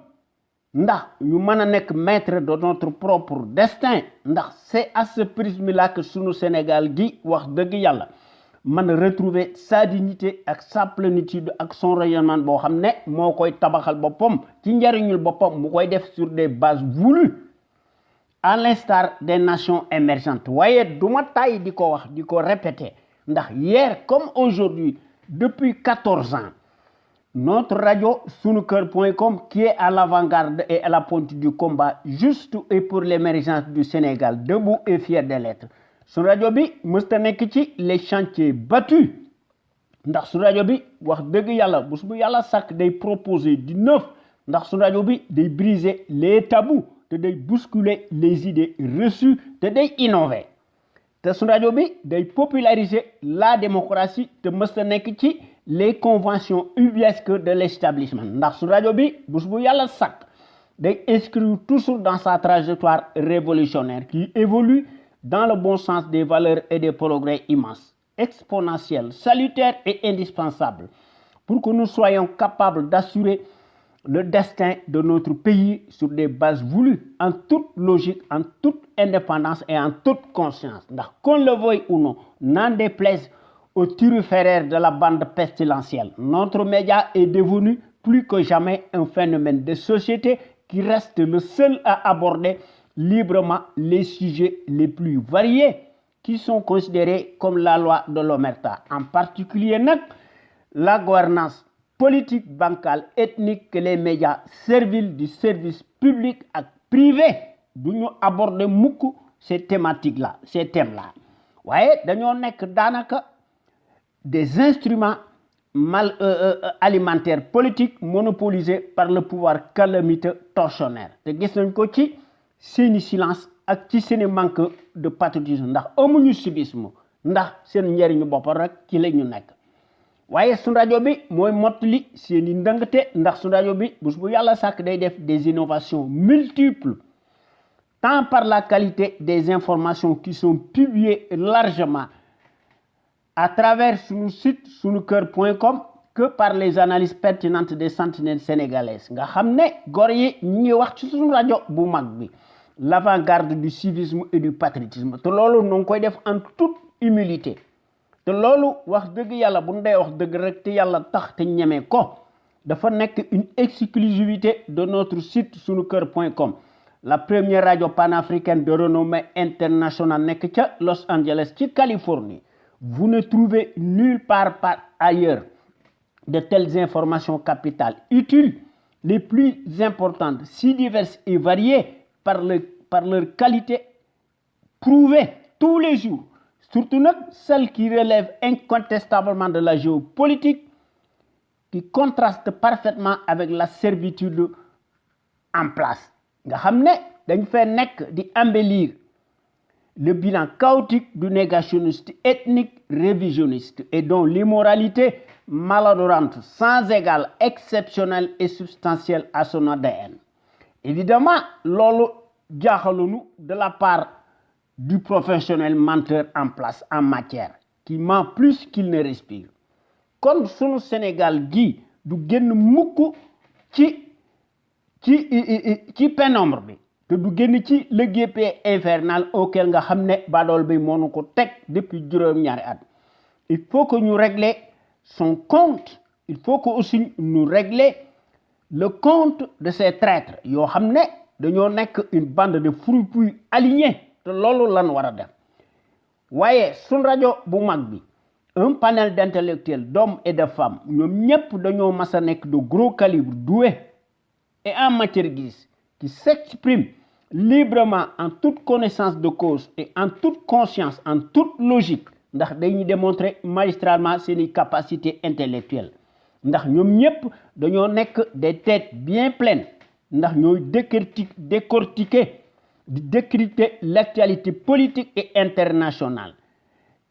ndax ñu mën a nekk maître de notre propre destin ndax c'est à ce prisme-là que sunu Sénégal gi wax dëgg yàlla mën a retrouver sa dignité ak sa plénitude ak son rayonnement boo xam ne moo koy tabaxal boppam ci njariñul boppam mu koy def sur des bases voulues à l'instar des nations émergentes waaye duma tay di ko wax di ko répéter ndax hier comme aujourd'hui depuis 14 ans notre radio sunuker.com qui est à l'avant-garde et à la pointe du combat juste et pour l'émergence du Sénégal debout et fier de l'être sunu rajo bi mësta nekk ci les chantiers battus ndax sunu rajo bi wax dëgg yàlla bés bu yàlla sàkk day proposer du neuf ndax sunu rajo bi day briser les tabous te day bousculer les idées reçues te day innover te sunu rajo bi day populariser la démocratie te mësta nekk ci les conventions ubuesques de l'établissement ndax sunu rajo bi bés bu yàlla sàkk day inscrire toujours dans sa trajectoire révolutionnaire qui évolue dans le bon sens des valeurs et des progrès immenses, exponentiels, salutaires et indispensables pour que nous soyons capables d'assurer le destin de notre pays sur des bases voulues, en toute logique, en toute indépendance et en toute conscience. Ndax qu'on le veuille ou non, n'en déplaise aux turiféraires de la bande pestilentielle, notre média est devenu plus que jamais un phénomène de société qui reste le seul à aborder librement les sujets les plus variés qui sont considérés comme la loi de l'omerta. En particulier nag la gouvernance politique, bancale, ethnique que les médias serviles du service public ak privé du ñu aborder mukk ces thématiques-là, ces thèmes-là. waaye dañoo nekk daanaka des instruments alimentaires politiques monopolisés par le pouvoir calamiteux tortionnaire te gis nañ ko ci seeni silence ak ci seeni manque de patriotisme ndax amuñu civisme ndax seen njariñu bopp rek ci la ñu nekk waaye sunu rajo bi mooy mottali seeni ndëngte ndax sunu rajo bi bés bu yàlla sàkk day def des innovations multiples tant par la qualité des informations qui sont publiées largement à travers sunu site sunuker.com que par les analyses pertinentes des sentinelles sénégalaises nga xam ne gor yi ñu ngi wax ci sunu rajo bu mag bi l'avant-garde du civisme et du patriotisme te loolu noo ngi koy def en toute humilité te loolu wax dëgg yàlla bu ndee wax dëgg rek te yàlla tax te ñeme ko dafa nekk une exclusivité de notre site sunuker.com la première radio panafricaine de renommée internationale nekk ca Los Angeles ci Californie vous ne trouvez nulle part ailleurs de telles informations capitales utiles les plus importantes si diverses et variées par leur qualité prouvée tous les jours surtout celles qui relèvent incontestablement de la géopolitique qui contraste parfaitement avec la servitude en place nga xam ne dañ fay nekk di embellir le bilan chaotique du négationniste ethnique révisionniste et dont l'immoralité malodorante sans égale exceptionnelle et substantielle à son ADN évidemment loolu jaaxalunu de la part du professionnel menteur en place en matière qui ment plus qu'il ne respire kon sunu Sénégal gi du génn mukk ci pénombre bi te du génn ci le guépé infernal auquel nga xam ne badool bi moonu ko teg depuis juróom-ñaari at il faut que ñu régler son compte il faut que aussi ñu régler le compte de ces traîtres yoo xam ne dañoo nekk une bande de fripouilles alignés te loolu lan war a def waaye sun rajo bu mag bi un panel d'intellectuels d'hommes et de femmes ñoom ñëpp dañoo mas a nekk de gros calibre doués et en matière grise qui s'expriment librement en toute connaissance de cause et en toute conscience en toute logique ndax dañuy démontrer magistralement seeni capacités intellectuelles ndax ñoom ñëpp dañoo nekk des têtes bien pleines ndax ñooy décortiquer di décrypter l'actualité politique et internationale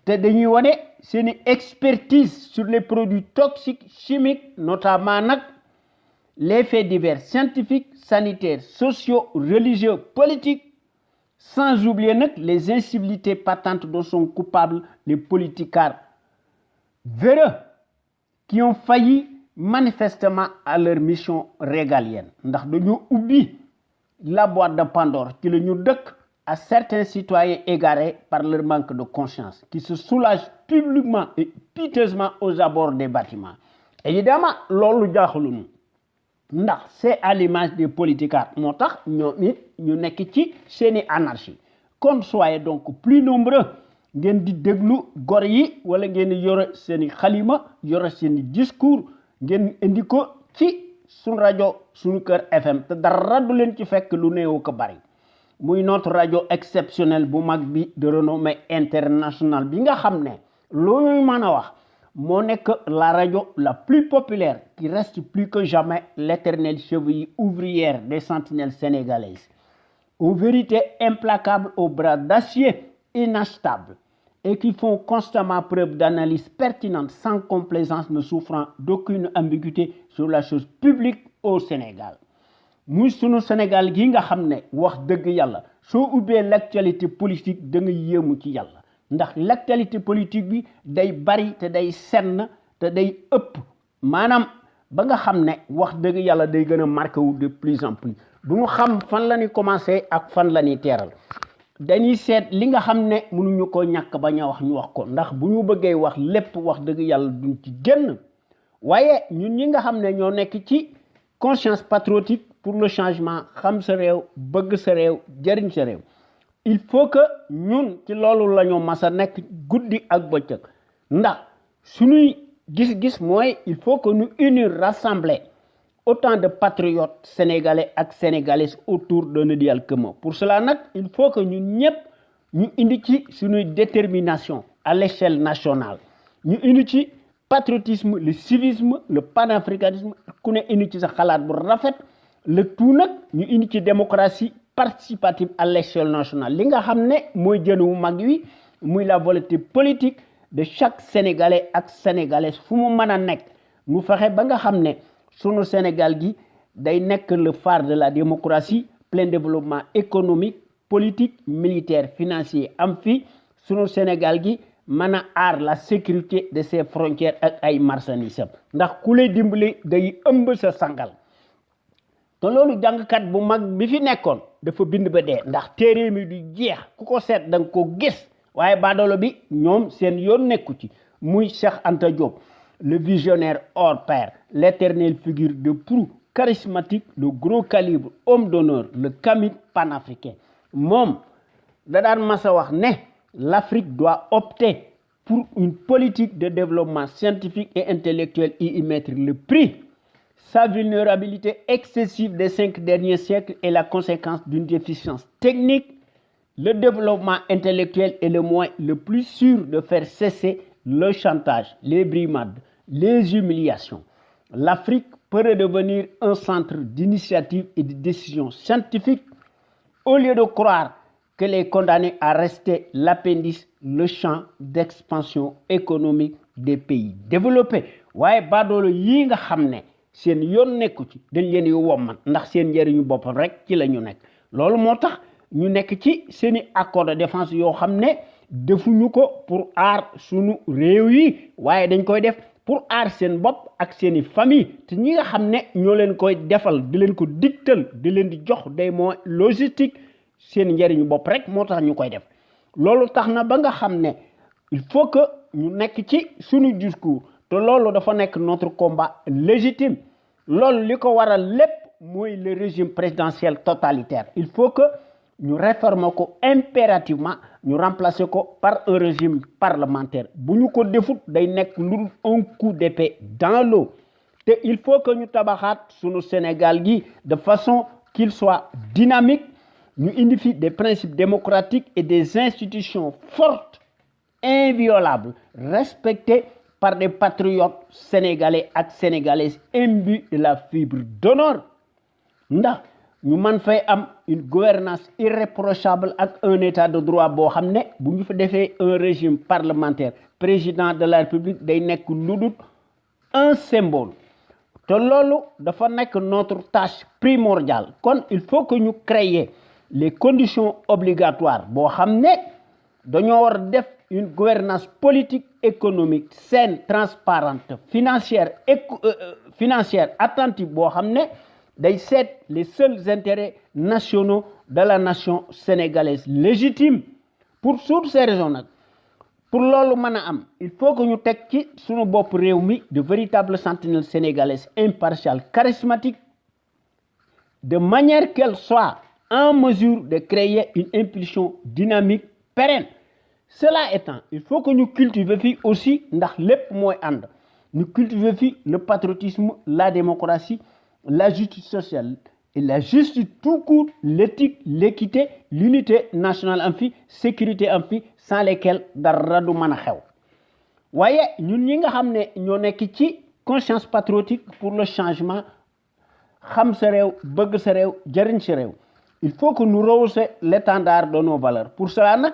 te dañuy wane seeni expertise sur les produits toxiques chimiques notamment nag les faits divers scientifiques sanitaires sociaux religieux politiques sans oublier nag les incivilités patentes dont sont coupables les politicards véreux qui ont failli manifestement à leur mission régalienne ndax dañoo ubbi la boîte de Pandore ci la ñu dëkk à certains citoyens égarés par leur manque de conscience qui se soulagent publiquement et piteusement aux abords des bâtiments évidemment loolu jaaxaluñu ndax c'est à l'image des politicards moo tax ñoom it ñu nekk ci seeni anarchie kon soyez donc plus nombreux ngeen di déglu gor yi wala ngeen di yore seeni xalima yore seeni discours ngeen indi ko ci suñu rajo Sunuker FM te dara du leen ci fekk lu néew ko bari muy notre rajo exceptionnelle bu mag bi de renommée internationale bi nga xam ne loolu mën a wax moo nekk la rajo la plus populaire qui reste plus que jamais l'éternelle cheville ouvrière des sentinelles sénégalaises aux vérités implacables aux bras d'acier inachetables et qui font constamment preuve d'analyse pertinente sans complaisance ne souffrant d'aucune ambiguïté sur la chose publique au Sénégal muy sunu Sénégal gi nga xam ne wax dëgg yàlla soo ubbee l'actualité politique da nga yéemu ci yàlla ndax l'actualité politique bi day bari te day senn te day ëpp maanaam ba nga xam ne wax dëgg yàlla day gën a marqué wu de plus en plus du ñu xam fan la ñuy commencé ak fan la ñuy teeral dañuy seet li nga xam ne mënuñu ko ñàkk bañ a wax ñu wax ko ndax bu ñu bëggee wax lépp wax dëgg yàlla duñ ci génn waaye ñun ñi nga xam ne ñoo nekk ci conscience patriotique pour le changement xam sa réew bëgg sa réew jëriñ sa réew il faut que ñun ci loolu la ñu mas a nekk guddi ak bëccëg ndax suñuy gis-gis mooy il faut que ñu unir rassembler autant de patriotes sénégalais ak sénégalaises autour d'un idéal commun pour cela nag il faut que ñun ñëpp ñu indi ci suñuy détermination à l'échelle nationale ñu indi ci patriotisme le civisme le panafricanisme ku ne indi ci sa xalaat bu rafet le tout nag ñu indi ci démocratie participative à l'échelle nationale li nga xam ne mooy jën wu mag wi muy la volonté politique de chaque sénégalais ak sénégalaise fu mu mën a nekk mu fexe ba nga xam ne sunu Sénégal gi day nekk le phare de la démocratie plein développement économique politique militaire financier am fi sunu Sénégal gi mën a aar la sécurité de ses frontières ak ay marchandises ndax ku lay dimbali day ëmb sa sangal te loolu jàngkat bu mag bi fi nekkoon dafa bind ba dee ndax téere mi du jeex ku ko seet da nga ko gis waaye baadoolo bi ñoom seen yoon nekku ci muy Cheikh Anta Diop le visionnaire hors pair l'éternelle figure de proue charismatique le gros calibre homme d'honneur le Camille panafricain moom da daan masa wax ne l'Afrique doit opter pour une politique de développement scientifique et intellectuel et y mettre le prix. Sa vulnérabilité excessive des 5 derniers siècles est la conséquence d'une déficience technique. Le développement intellectuel est le moyen le plus sûr de faire cesser le chantage, les brimades, les humiliations. L'Afrique peut redevenir un centre d'initiative et de décision scientifique au lieu de croire qu'elle est condamnée à rester l'appendice, le champ d'expansion économique des pays développés. waaye baadoolo yi nga xam ne seen yoon nekku ci dañ leen yu wommat ndax seen njëriñu bopp rek ci la ñu nekk loolu moo tax ñu nekk ci seeni accord de défense yoo xam ne defuñu ko pour aar sunu réew yi waaye dañ koy def pour aar seen bopp ak seeni famille te ñi nga xam ne ñoo leen koy defal di leen ko digtal di leen di jox des moyens logistiques seen njëriñu bopp rek moo tax ñu koy def loolu tax na ba nga xam ne il faut que ñu nekk ci suñu discours te loolu dafa nekk notre combat légitime loolu li ko waral lépp mooy le régime présidentiel totalitaire il faut que ñu réformer ko impérativement ñu remplacer ko par un régime parlementaire bu ñu ko defut day nekk lu un coup d'épée dans l'eau te il faut que ñu tabaxaat sunu Sénégal gi de façon qu'il soit dynamique ñu indi fi des principes démocratiques et des institutions fortes inviolables respectées par des patriotes sénégalais et sénégalaises imbus de la fibre d'honneur ndax ñu mën fay am une gouvernance irréprochable ak un état de droit boo xam ne bu ñu fa defee un régime parlementaire président de la République day nekk lu dul un symbole te loolu dafa nekk notre tâche primordiale kon il faut que ñu créer les conditions obligatoires boo xam ne dañoo war def une gouvernance politique économique saine transparente financière attentive boo xam ne day seet les seuls intérêts nationaux de la nation sénégalaise légitime pour toutes ces raisons nag pour loolu mën a am il faut que ñu teg ci sunu bopp réew mi de véritables sentinelles sénégalaises impartiales charismatiques de manière qu'elles soient en mesure de créer une impulsion dynamique pérenne cela étant il faut que ñu cultiver fi aussi ndax lépp mooy ànd ñu cultiver fi le patriotisme la démocratie la justice sociale et la justice tout court l'éthique l'équité l'unité nationale am fi sécurité am fi sans lesquelles dara du mën a xew waaye ñun ñi nga xam ne ñoo nekk ci conscience patriotique pour le changement xam sa réew bëgg sa réew jëriñ sa réew il faut que nous rehaussions l'étendard de nos valeurs pour cela nag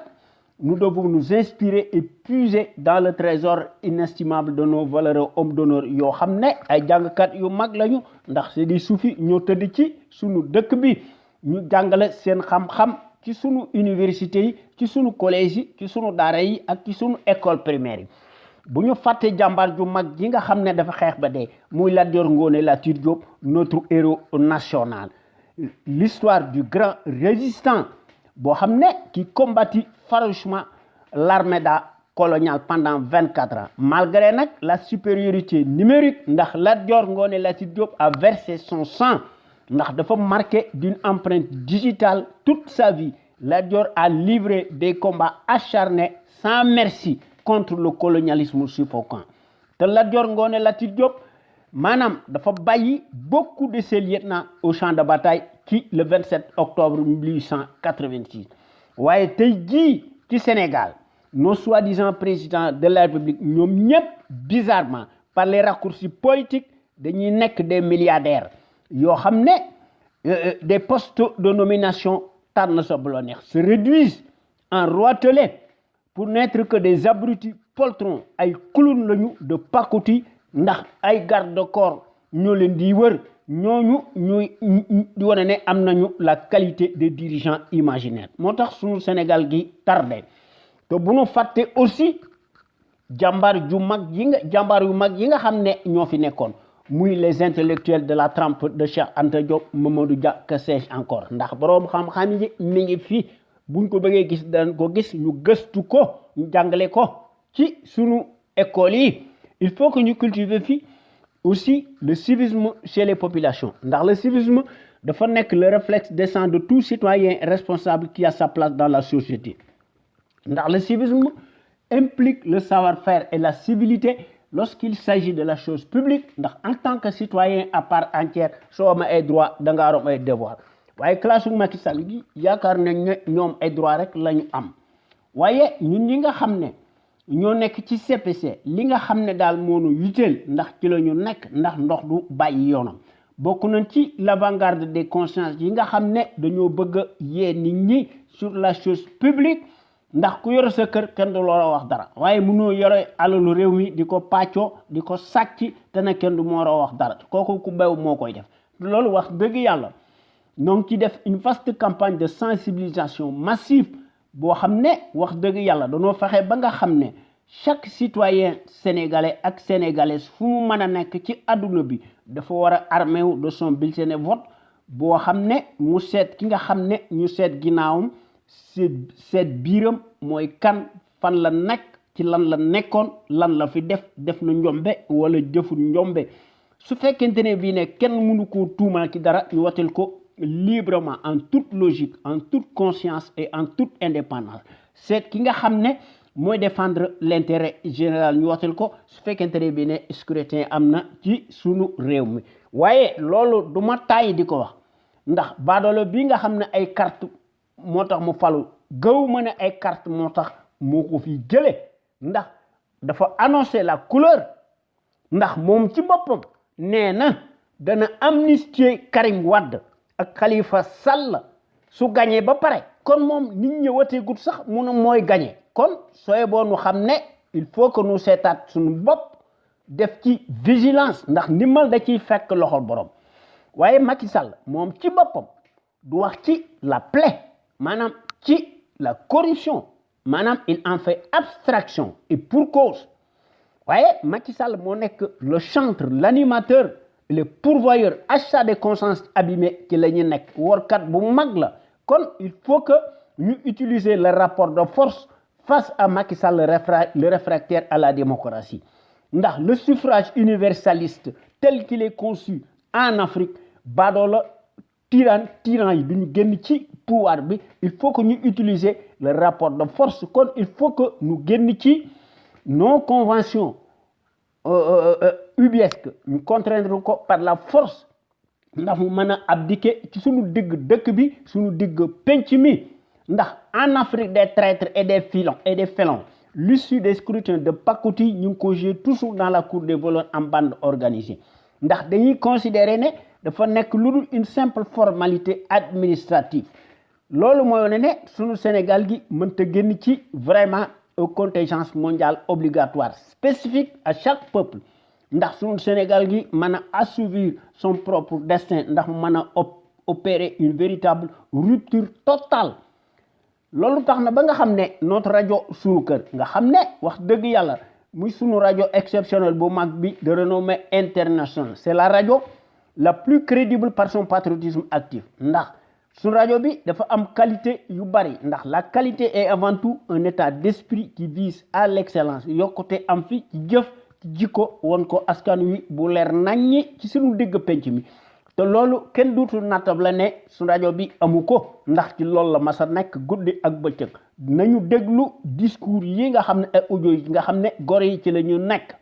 nous devons nous inspirer et puiser dans le trésor inestimable de nos valeureux hommes d'honneur yoo xam ne ay jàngkat yu mag lañu ndax c'est des soufis ñoo tëdd ci sunu dëkk bi ñu jàngale seen xam-xam ci sunu université yi ci sunu collège yi ci sunu daara yi ak ci sunu école primaire yi bu ñu fàtte jàmbaar ju mag ji nga xam ne dafa xeex ba dee muy Lat Dior Ngoné Latyr Diop notre héros national l'histoire du grand résistant boo xam ne qui combattit farouchement l'armée coloniale pendant 24 ans malgré nag la supériorité numérique ndax Lat Dior Ngoné Latyr Diop a versé son sang ndax dafa marqué d'une empreinte digitale toute sa vie Lat Dior a livré des combats acharnés sans merci contre le colonialisme suffocant te Lat Dior Ngoné Latyr Diop maanaam dafa bàyyi beaucoup de ses lieutenants au champ de bataille ci le 27 octobre 1886 waaye tey jii ci Sénégal nos soi-disant présidents de la République ñoom ñëpp bizarrement par les raccourcis politiques dañuy nekk des milliardaires yoo xam ne des postes de nomination tànn sa bu la neex se réduisent en roitelets pour n'être que des abrutis poltrons ay clowns lañu de pacotille ndax ay garde-corps ñoo leen di wër ñooñu ñuy di wane ne am nañu la qualité de dirigeants imaginaires moo tax suñu Sénégal gi tardé te bu ñu fàtte aussi jàmbaar yu mag yi nga xam ne ñoo fi nekkoon muy les intellectuels de la trempe de Cheikh Anta Diop Mamadou Dia que sais-je encore ndax boroom xam-xam yi mi ngi fi buñ ko bëggee gis dañ ko gis ñu gëstu ko ñu jàngale ko ci sunu école yi il faut que ñu cultiver fi aussi le civisme chez les populations ndax le civisme dafa nekk le réflexe décent de tout citoyen responsable qui a sa place dans la société ndax le civisme implique le savoir-faire et la civilité lorsqu'il s'agit de la chose publique ndax en tant que citoyen à part entière soo am ay droit da nga am ay devoir waaye classe u Macky Sall gi yaakaar nañ ne ñoom ay droit rek la ñu am waaye ñun ñi nga xam ne ñoo nekk ci CPC li nga xam ne daal moo ñu yitteel ndax ci la ñu nekk ndax ndox du bàyyi yoonam bokk nañ ci l'avant-garde des consciences yi nga xam ne dañoo bëgg a yee nit ñi sur la chose publique ndax ku yore sa kër kenn du loo wax dara waaye mënoo yore alalu réew mi di ko pàccoo di ko sàcc te ne kenn du moo wax dara kooku ku bew moo koy def loolu wax dëgg yàlla donc ci def une vaste campagne de sensibilisation massive boo xam ne wax dëgg yàlla dañoo fexe ba nga xam ne chaque citoyen sénégalais ak sénégalaise fu mu mën a nekk ci adduna bi dafa war a armé wu de son bulletin de vote boo xam ne mu seet ki nga xam ne ñu seet ginnaawam seet biiram mooy kan fan la nekk ci lan la nekkoon lan la fi def na njombe wala jëful njombe su fekkente ne bii ne kenn mënu koo tuumal ci dara ñu watal ko librement en toute logique en toute conscience et en toute indépendance seet ki nga xam ne mooy défendre l'intérêt général ñu watal ko su fekkente ne bii ne scrutin am na ci sunu réew mi waaye loolu du ma tàyyi di ko wax ndax baadoolo bi nga xam ne ay carte moo tax mu falu gëw ma ne ay carte moo tax moo ko fi jële ndax dafa annoncer la couleur ndax moom ci boppam nee na dana amnistier Karim Wade ak Khalifa Sall su gañee ba pare kon moom nit ñi wateegut sax mu ne mooy gañe kon sooy boo nu xam ne il faut que nu seetaat suñu bopp def ci vigilance ndax ndimbal da ciy fekk loxol borom waaye Macky Sall moom ci boppam du wax ci la plaie maanaam ci la corruption maanaam il en fait abstraction et pour cause waaye Macky Sall moo nekk le chantre l'animateur le pourvoyeur achat de conscience abîmée ci la ñu nekk workat bu mag la kon il faut que ñu utiliser le rapport de force face à Macky Sall le réfractaire à la démocratie ndax le suffrage universaliste tel qu'il est conçu en Afrique baadoola tyran yi duñu génn ci pouvoir bi il faut que ñu utiliser le rapport de force kon il faut que ñu génn ci non convention ubiesque ñu contraindre ko par la force ndax mu mën a abdiquer ci suñu digg dëkk bi suñu digg penc mi ndax en Afrique des traîtres et des félons l'issue des scrutins de pacotille ñu ngi ko jouer toujours dans la cour des voleurs en bande organisée ndax dañuy considérer ne dafa nekk lu dul une simple formalité administrative loolu mooy wane ne sunu Sénégal gi mënta génn ci vraiment contingence mondiale obligatoire spécifique à chaque peuple ndax sunu Sénégal gi mën a assouvir son propre destin ndax mën a opérer une véritable rupture totale loolu tax na ba nga xam ne notre rajo sunu kër nga xam ne wax dëgg yàlla muy sunu rajo exceptionnel bu mag bi de renommée internationale c'est la rajo la plus crédible par son patriotisme actif ndax sunu rajo bi dafa am qualité yu bari ndax la qualité est avant tout un état d'esprit qui vise à l'excellence yokkute am fi ci jëf ci jikko won ko askan wi bu leer naññi ci sunu digg penc mi te loolu kenn duutul nattab la ne sunu rajo bi amu ko ndax ci loolu la masa nekk guddi ak bëccëg nañu déglu discours yi nga xam ne ay audio yi nga xam ne gore yi ci la ñu nekk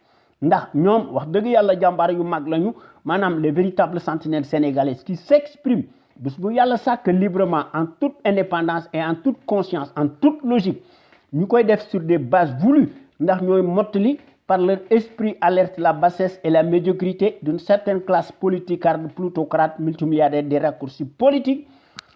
ndax ñoom wax dëgg yàlla jàmbaar yu mag lañu maanaam les véritables sentinelles sénégalaises qui s'expriment bés bu yàlla sàkk librement en toute indépendance et en toute conscience en toute logique ñu koy def sur des bases voulues ndax ñooy mottali par leur esprit alerte la bassesse et la médiocrité d'une certaine classe politicarde plutocrate multimilliardaire des raccourcis politiques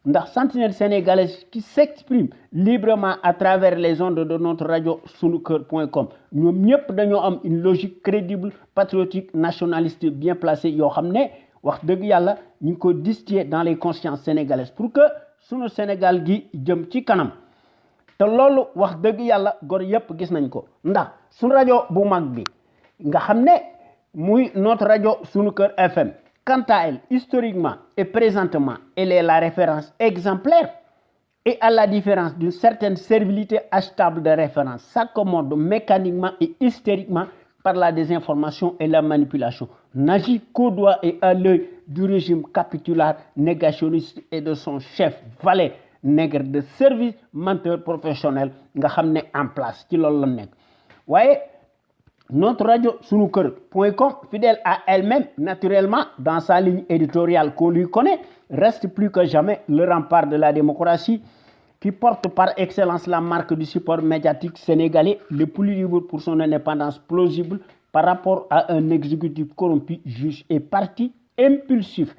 ndax sentinelles sénégalaises qui s'expriment librement à travers les ondes de notre radio sunuker.com ñoom ñëpp dañoo am une logique crédible patriotique nationaliste bien placée yoo xam ne wax dëgg yàlla ñu ngi ko distiller dans les consciences sénégalaises pour que sunu Sénégal gi jëm ci kanam te loolu wax dëgg yàlla gor yëpp gis nañ ko ndax su rajo bu mag bi nga xam ne notre radio Sunu Kër FM. Quant à elle, historiquement et présentement, elle est la référence exemplaire. Et à la différence d'une certaine servilité achetable de référence, s'accommode mécaniquement et hystériquement par la désinformation et la manipulation, n'agit qu'au doigt et à l'œil du régime capitulaire négationniste et de son chef valet nègre de service, menteur professionnel nga xam en place ci loolu la nekk. Waaye notre radio sunuker.com, fidèle à elle-même naturellement dans sa ligne éditoriale qu'on lui connaît, reste plus que jamais le rempart de la démocratie qui porte par excellence la marque du support médiatique sénégalais le plus libre pour son indépendance plausible par rapport à un exécutif corrompu, juge et parti impulsif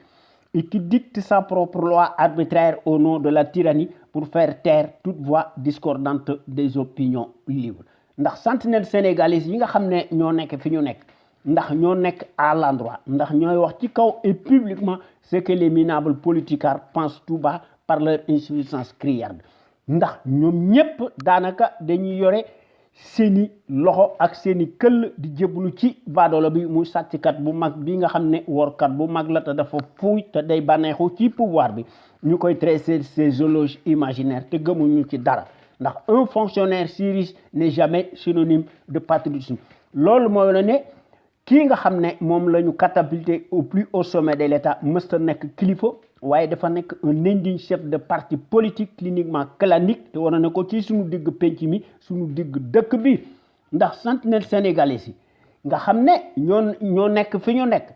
et qui dicte sa propre loi arbitraire au nom de la tyrannie pour faire taire toute voix discordante des opinions libres. Ndax sentinelle sénégalais yi nga xam ne ñoo nekk fi ñu nekk ndax ñoo nekk à l'endroit ndax ñooy wax ci kaw et publiquement ce que les minables politicards pensent tout bas par leur insuffisance criarde ndax ñoom ñépp daanaka dañuy yore seeni loxo ak seeni këll di jébbalu ci baadoolo bi muy sàcckat bu mag bi nga xam ne workat bu mag la te dafa fuuy te day bànneexu ci pouvoir bi ñu koy tresser ces zoologies imaginaires te gëmuñu ci dara ndax un fonctionnaire si riche n'est jamais synonyme de patriotisme loolu mooy la ne kii nga xam ne moom la ñu catapulté au plus haut sommet de l'État mësta nekk kilifa waaye dafa nekk un indigne chef de parti politique cliniquement clanique te war na ko ci suñu digg penc mi suñu digg dëkk bi ndax sentinelle sénégalais yi nga xam ne ñoo nekk fi ñu nekk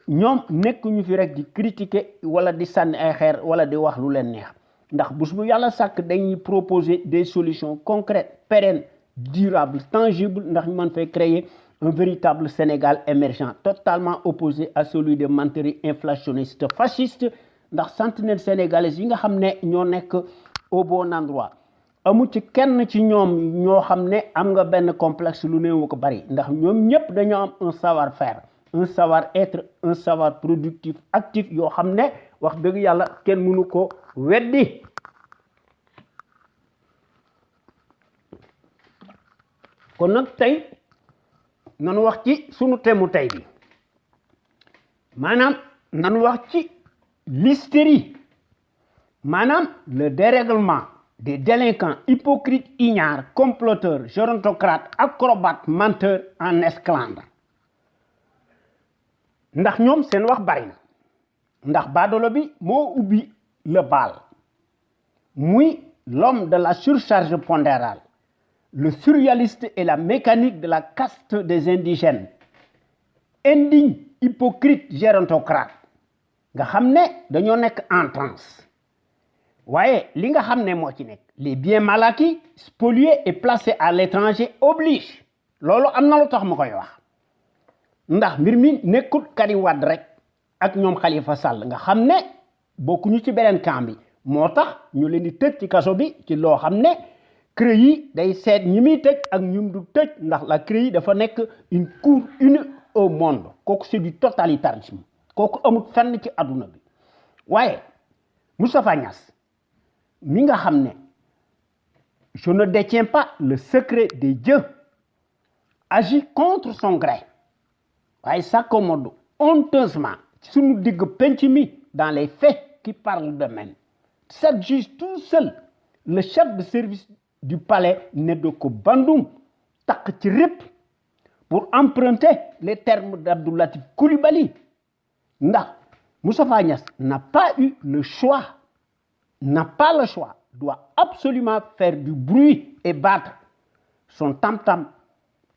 ñoom nekk ñu fi rek di critiquer wala di sànni ay xeer wala di wax lu leen neex ndax bés bu yàlla sàkk dañuy proposer des solutions concrètes pérennes durables tangibles ndax ñu mën fay créer un véritable Sénégal émergent totalement opposé à celui de menteries inflationnistes fascistes ndax sentinelle sénégalais yi nga xam ne ñoo nekk au bon endroit amu ci kenn ci ñoom ñoo xam ne am nga benn complexe lu néew ko bari ndax ñoom ñëpp dañoo am un savoir-faire un savoir-être un savoir productif actif yoo xam ne wax dëgg yàlla kenn mënu ko weddi kon nag tey nanu wax ci sunu temu tey bi maanaam nanu wax ci l'hystérie maanaam le dérèglement des délinquants hypocrites ignares comploteurs gérontocrates acrobates menteurs en esclandre ndax ñoom seen wax bari na ndax baadolo bi moo ubbi le bal muy l'homme de la surcharge pondérale le surréaliste et la mécanique de la caste des indigènes indigne hypocrite gérontocrate nga xam ne dañoo nekk en transe waaye li nga xam ne moo ci nekk les biens mal acquis spoliés et placés à l'étranger oblige loolu am na lu tax ma koy wax ndax mbir mi nekkul Karim Wade rek ak ñoom Khalifa Sall nga xam ne bokkuñu ci beneen camp bi moo tax ñu leen di tëj ci kaso bi ci loo xam ne CREI yi day seet ñi muy tëj ak ñum du tëj ndax la CREI dafa nekk une cour unique au monde kooku c'est du totalitarisme kooku amul fenn ci àdduna bi waaye Moustapha Niasse mi nga xam ne je ne détiens pas le secret des dieux agit contre son gré waaye s'accommode honteusement ci suñu digg penc mi dans les faits qui parlent d'eux-mêmes s'adjuge tout seul le chef de service du palais Nedoko Bandoum takk ci rip pour emprunter les termes d'Abdou Latif Coulibaly ndax Moustapha Niasse n'a pas eu le choix doit absolument faire du bruit et battre son tam-tam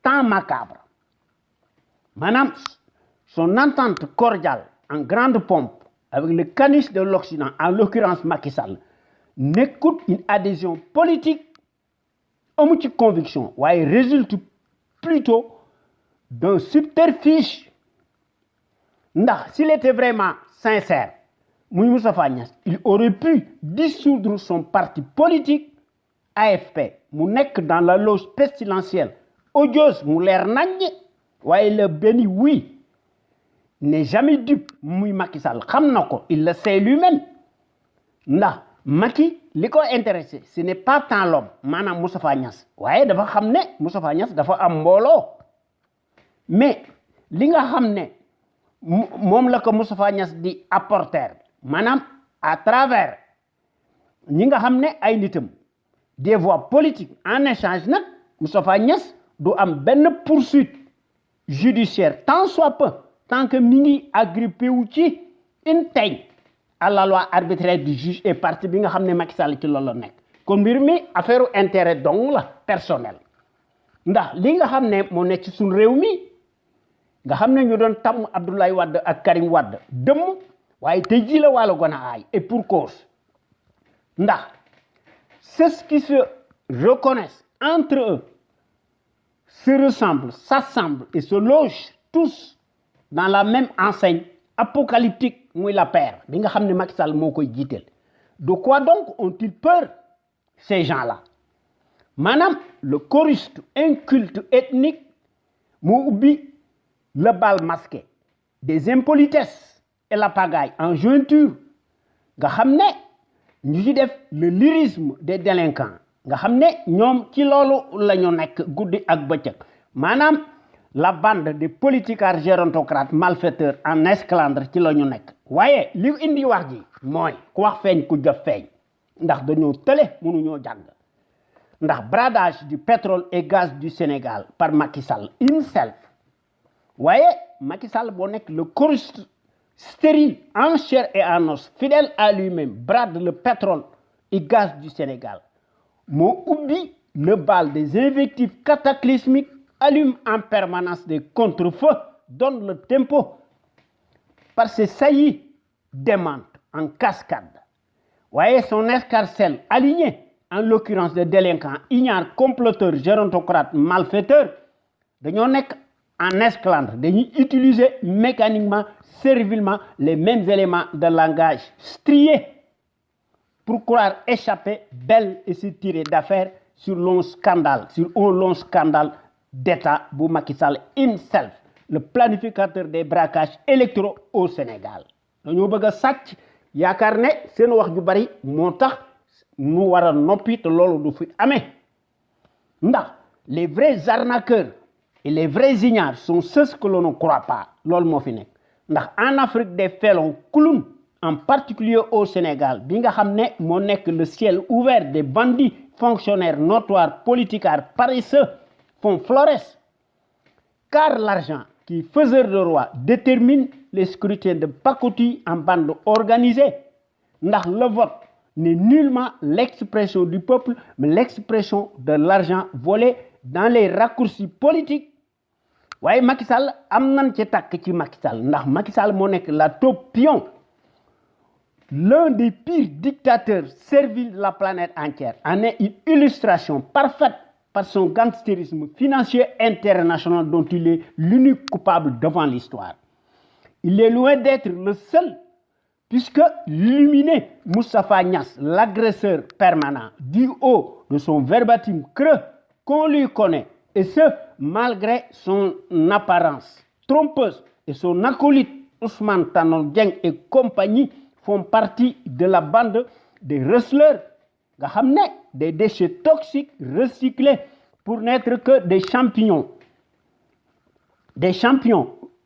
tant macabre maanaam son entente cordiale en grande pompe avec le caniche de l'Occident en l'occurrence Macky Sall n'écoute une adhésion politique amu ci conviction waaye résulte plutôt d'un subterfuge ndax s'il était vraiment sincère muy Moustapha Niasse il aurait pu dissoudre son parti politique AFP mu nekk dans la loge pestilentielle odieuse mu leer naññ waaye le béni oui n'est jamais dupe muy Macky Sall xam na ko il le sait lui-même ndax Macky li ko intéressé ce n'est pas tant l'homme maanaam Moustapha Niasse waaye dafa xam ne Moustapha Niasse dafa am mbooloo mais li nga xam ne moom la ko Moustapha Niasse di apporter maanaam à travers ñi nga xam ne ay nitam des voies politiques en échange nag Moustapha Niasse du am benn poursuite judiciaire tant soit peu tant que mi ngi agrippé wu ci une teigne à la loi arbitraire du juge et partie bi nga xam ne Macky Sall ci loolu la nekk kon mbir mi affaire intérêt dong la personnel ndax li nga xam ne moo nekk ci suñu réew mi nga xam ne ñu doon tàmm Abdoulaye Wade ak Karim Wade dëmm waaye tey jii la wàllu gën a aay et pour cause ndax ceux qui se reconnaissent entre eux se ressemblent, s'assemblent et se logent tous dans la même enseigne apocalyptique muy la paire bi nga xam ne Macky Sall moo koy jiiteel de quoi donc ont-ils peur ces gens-là maanaam le choriste inculte ethnique moo ubbi le bal masqué des impolitesses et la pagaille en jointure nga xam ne ñu ci def le lyrisme des délinquants nga xam ne ñoom ci loolu la ñu nekk guddi ak bëccëg maanaam la bande des politicards gérontocrates malfaiteurs en esclandre ci la ñu nekk waaye li indi wax ji mooy ku wax feeñ ku jëf feeñ ndax dañoo tële mënuñoo jàng ndax bradage du pétrole et gaz du Sénégal par Macky Sall himself waaye Macky Sall boo nekk le choriste stérile en chair et en os fidèle à lui-même brade le pétrole et gaz du Sénégal moo ubbi le bal des invectives cataclysmiques allume en permanence des contre-feux donne le tempo par ses saillies démentes en cascade voyez son escarcelle alignée en l'occurrence des délinquants ignares comploteurs gérontocrates malfaiteurs dañoo nekk en esclandre dañuy utiliser mécaniquement servilement les mêmes éléments de langage striés pour croire échapper belle et se tirer d'affaire sur un long scandale d'État bu Macky Sall himself le planificateur des braquages électoraux au Sénégal dañoo bëgg a sàcc yaakaar ne seen wax ju bari moo tax nu war a noppi te loolu du fi amee ndax les vrais arnaqueurs et les vrais ignares sont ceux que l'on ne croit pas loolu moo fi nekk ndax en Afrique des félons clowns en particulier au Sénégal bi nga xam ne moo nekk le ciel ouvert des bandits fonctionnaires notoires politicards paresseux font florès car l'argent qui faiseur de roi détermine les scrutins de pacotille en bande organisée ndax le vote n'est nullement l'expression du peuple mais l'expression de l'argent volé dans les raccourcis politiques waaye Macky Sall am nañ ci tàkk ci Macky Sall ndax Macky Sall moo nekk la top pion l'un des pires dictateurs serviles de la planète entière en est une illustration parfaite par son gangstérisme financier international dont il est l'unique coupable devant l'histoire. Il est loin d'être le seul puisque l'illuminé Moustapha Niasse, l'agresseur permanent du haut de son verbatim creux qu'on lui connaît et ce malgré son apparence trompeuse et son acolyte Ousmane Tanor Dieng et compagnie font partie de la bande des receleurs nga xam ne des déchets toxiques recyclés pour n'être que des champignons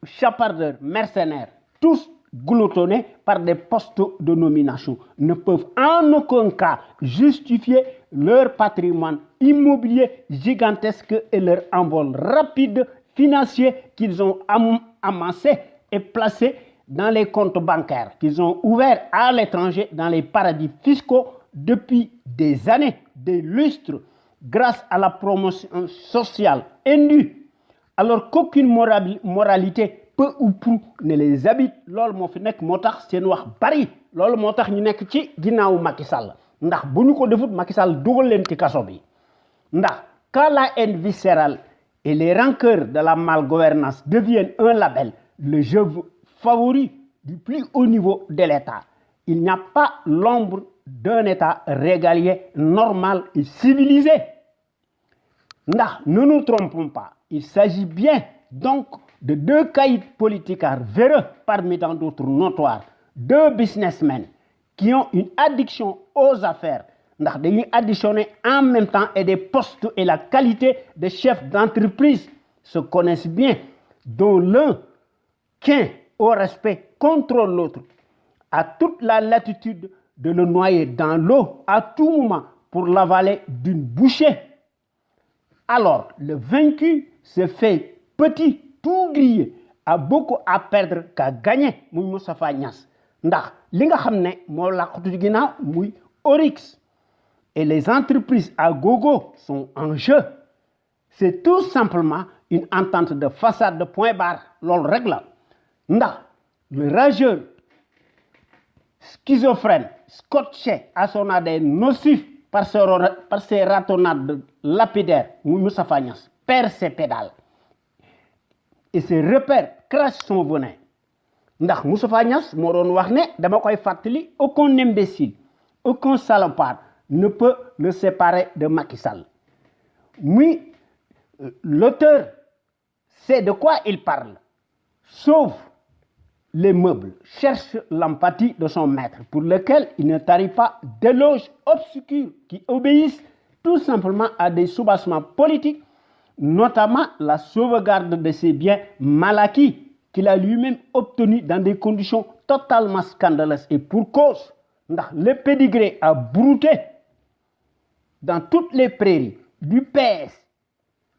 chapardeurs mercenaires tous gloutonnés par des postes de nomination ne peuvent en aucun cas justifier leur patrimoine immobilier gigantesque et leur envol rapide financier qu'ils ont amassé et placé dans les comptes bancaires qu'ils ont ouverts à l'étranger dans les paradis fiscaux depuis des années, des lustres, grâce à la promotion sociale indue, alors qu'aucune moralité peu ou prou ne les habite. Loolu moo fi nekk moo tax seen wax bari loolu moo tax ñu nekk ci ginnaawu Macky Sall ndax bu ñu ko defut Macky Sall dugal leen ci kaso bi ndax quand la haine viscérale et les rancœurs de la malgouvernance deviennent un label, le jeu favori du plus haut niveau de l'État, il n'y a pas l'ombre d'un État régalien normal et civilisé. Ndax, ne nous trompons pas, il s'agit bien donc de deux caïds politicards véreux parmi tant d'autres notoires, deux businessmen qui ont une addiction aux affaires, ndax dañuy additionner en même temps et des postes et la qualité de chefs d'entreprise se connaissent bien, dont l'un tient au respect contre l'autre, a toute la latitude de le noyer dans l'eau à tout moment pour l'avaler d'une bouchée. Alors, le vaincu se fait petit, tout grillé, a beaucoup à perdre qu'à gagner, muy Moustapha Niasse. Ndax li nga xam ne moo làqatu ci ginnaaw muy Oryx et les entreprises à gogo sont en jeu. C'est tout simplement une entente de façade de point barre, loolu rek la. Ndax le rageur schizophrène, scotché à son ADN nocif par ses ratonnades lapidaires, Moustapha Niasse perd ses pédales et ses repères crachent son venin. Ndax Moustapha Niasse moo doon wax ne dama koy fàttali, aucun imbécile, aucun salopard ne peut le séparer de Macky Sall. Oui, l'auteur sait de quoi il parle, sauve les meubles, cherche l'empathie de son maître, pour lequel il ne tarit pas d'éloges obscurs qui obéissent tout simplement à des soubassements politiques, notamment la sauvegarde de ses biens mal acquis qu'il a lui-même obtenus dans des conditions totalement scandaleuses. Et pour cause, le pédigré a brouté dans toutes les prairies du PS,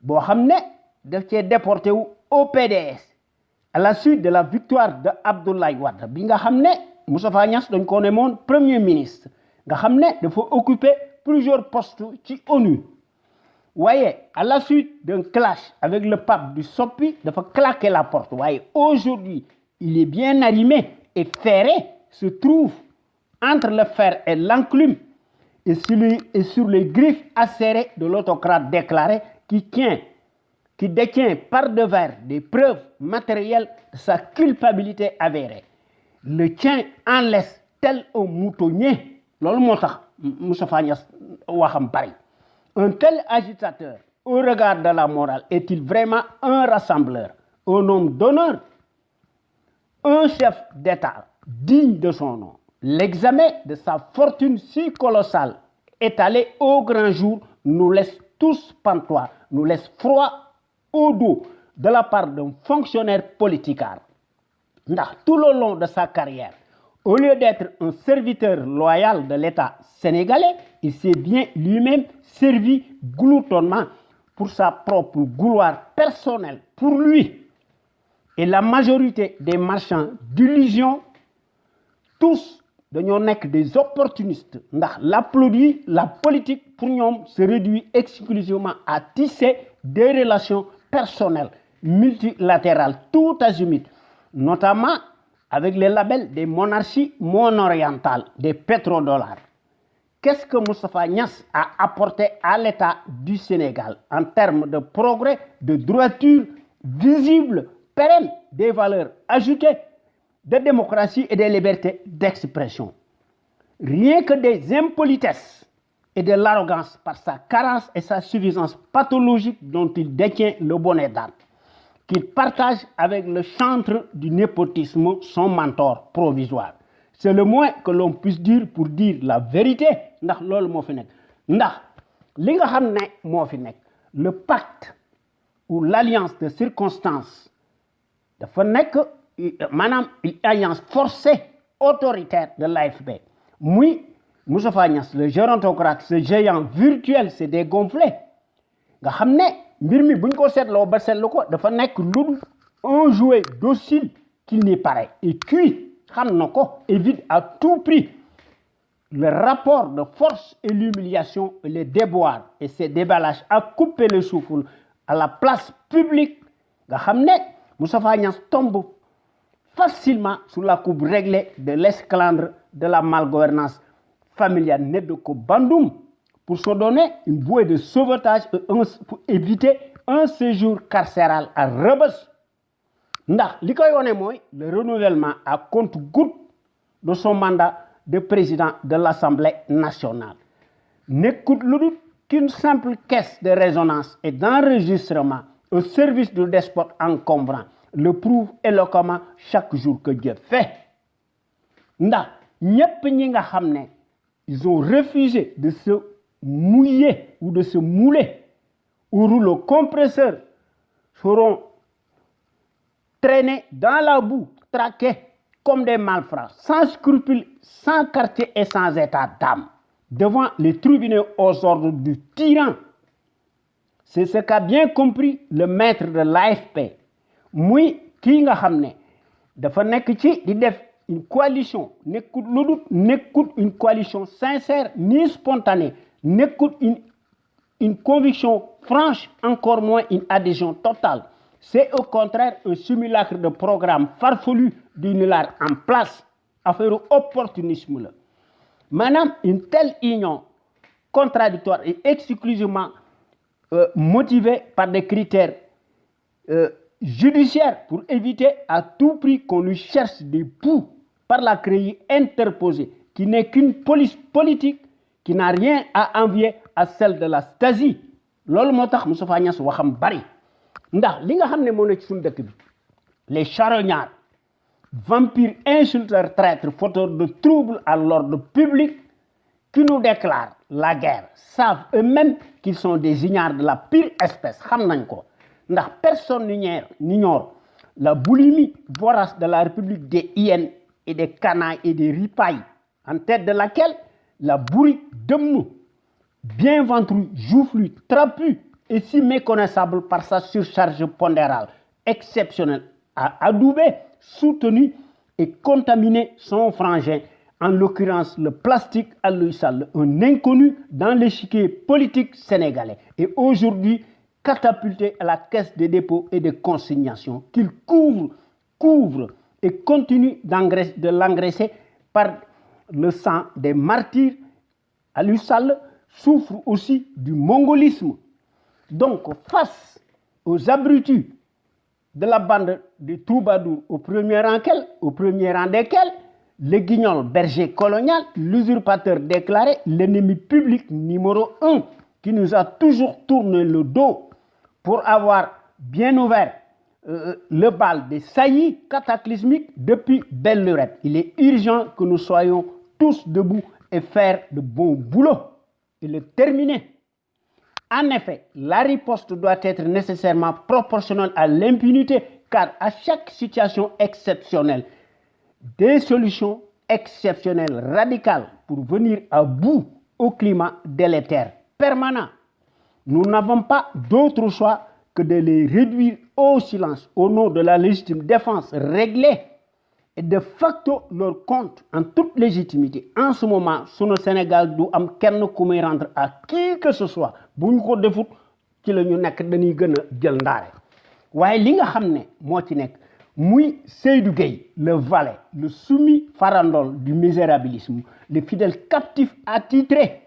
boo xam ne daf cee déporté wu au PDS à la suite de la victoire de Abdoulaye Wade bi nga xam ne Moustapha Niasse dañ ko nemoon premier ministre nga xam ne dafa occuper plusieurs postes ci ONU. Voyez, à la suite d'un clash avec le pape du Sopi, il faut claquer la porte. Voyez, aujourd'hui, il est bien arrimé et ferré, se trouve entre le fer et l'enclume et sur les griffes acérées de l'autocrate déclaré qui détient par devers des preuves matérielles de sa culpabilité avérée. Le tien en laisse tel un moutonnier. Loolu moo tax Moustapha Niasse waxam bari. Un tel agitateur, au regard de la morale, est-il vraiment un rassembleur, un homme d'honneur, un chef d'État digne de son nom? L'examen de sa fortune si colossale, étalée au grand jour, nous laisse tous pantois, nous laisse froid au dos de la part d'un fonctionnaire politicard. Tout le long de sa carrière, au lieu d'être un serviteur loyal de l'État sénégalais, il s'est bien lui-même servi gloutonnement pour sa propre gloire personnelle, pour lui. Et la majorité des marchands d'illusions, tous dañoo nekk des opportunistes. Ndax la politique pour ñoom se réduit exclusivement à tisser des relations personnelles, multilatérales, tout azimut, notamment avec les labels des monarchies mono-orientales, des pétrodollars. Qu'est-ce que Moustapha Niasse a apporté à l'État du Sénégal en termes de progrès, de droiture visible, pérenne, des valeurs ajoutées, de démocratie et de liberté d'expression? Rien que des impolitesses et de l'arrogance par sa carence et sa suffisance pathologique dont il détient le bonnet d'âme, qu'il partage avec le chantre du népotisme, son mentor provisoire. C'est le moins que l'on puisse dire pour dire la vérité. Ndax loolu moo fi nekk. Ndax li nga xam ne moo fi nekk, le pacte ou l'alliance de circonstances dafa nekk maanaam une alliance forcée autoritaire de l'AFP. Muy Moustapha Niasse, le gérontocrate, ce géant virtuel s'est dégonflé. Nga xam ne mbir mi buñ ko seetloo ba seetlu ko dafa nekk lu un jouet docile qu'il n'y paraît et cuit. Évite à tout prix le rapport de force et l'humiliation et les déboires et ces déballages à couper le souffle à la place publique. Moustapha Niasse tombe facilement sous la coupe réglée de l'esclandre de la malgouvernance familiale née de Bandoum pour se donner une bouée de sauvetage et pour éviter un séjour carcéral à Rebeuss. Ndax li koy wone mooy le renouvellement à compte-gouttes de son mandat de président de l'Assemblée nationale. N'écoute lu dul qu'une simple caisse de résonance et d'enregistrement au service du despote encombrant le prouve éloquemment chaque jour que Dieu fait. Ndax ñépp ñi nga xam ne ils ont refusé de se mouiller ou de se mouler au rouleau compresseur seront traînés dans la boue, traqués comme des malfrats, sans scrupules, sans quartier et sans état d'âme, devant les tribunaux aux ordres du tyran. C'est ce qu'a bien compris le maître de l'AFP. muy kii nga xam ne dafa nekk ci di def une coalition nekkut lu dul nekkut une coalition sincère ni spontanée nekkut une conviction franche, encore moins une adhésion totale. C'est au contraire un simulacre de programme farfelu d'une lard en place, affaire opportunisme là. Maintenant, une telle union contradictoire et exclusivement motivée par des critères judiciaires pour éviter à tout prix qu'on lui cherche des poux par la CREI interposée, qui n'est qu'une police politique qui n'a rien à envier à celle de la Stasi. Loolu moo tax Moustapha Niasse waxam bari ndax li nga xam ne moo nekk ci suñu dëkk bi les charognards, vampires, insulteurs, traîtres, fauteurs de troubles à l'ordre public qui nous déclarent la guerre savent eux-mêmes qu'ils sont des ignares de la pire espèce. Xam nañ ko ndax personne n'ignore la boulimie vorace de la République des hyènes et des canailles et des ripailles, en tête de laquelle la bourrique Demnou, bien ventrue, joufflue, trapue et si méconnaissable par sa surcharge pondérale, exceptionnelle, a adoubé, soutenu et contaminé son frangin, en l'occurrence le plastique Aliou Sall, un inconnu dans l'échiquier politique sénégalais, et aujourd'hui catapulté à la caisse des dépôts et de consignation, qu'il couvre et continue de l'engraisser par le sang des martyrs. Aliou Sall souffre aussi du mongolisme. Donc, face aux abrutis de la bande de troubadours, au premier rang desquels le guignol berger colonial, l'usurpateur déclaré, l'ennemi public numéro 1, qui nous a toujours tourné le dos pour avoir bien ouvert le bal des saillies cataclysmiques depuis belle lurette. Il est urgent que nous soyons tous debout et faire de bon boulot et le terminer. En effet, la riposte doit être nécessairement proportionnelle à l'impunité, car à chaque situation exceptionnelle, des solutions exceptionnelles radicales pour venir à bout au climat délétère permanent. Nous n'avons pas d'autre choix que de les réduire au silence au nom de la légitime défense réglée et de facto leur compte en toute légitimité. En ce moment, sur le Sénégal, nous avons kenn ku muy rendre à qui que ce soit. Bu ñu ko defut ci la ñu nekk dañuy gën a jël ndaare waaye li nga xam ne moo ci nekk muy Seydou Gueye, le valet, le soumis farandole du misérabilisme, le fidèle captif attitré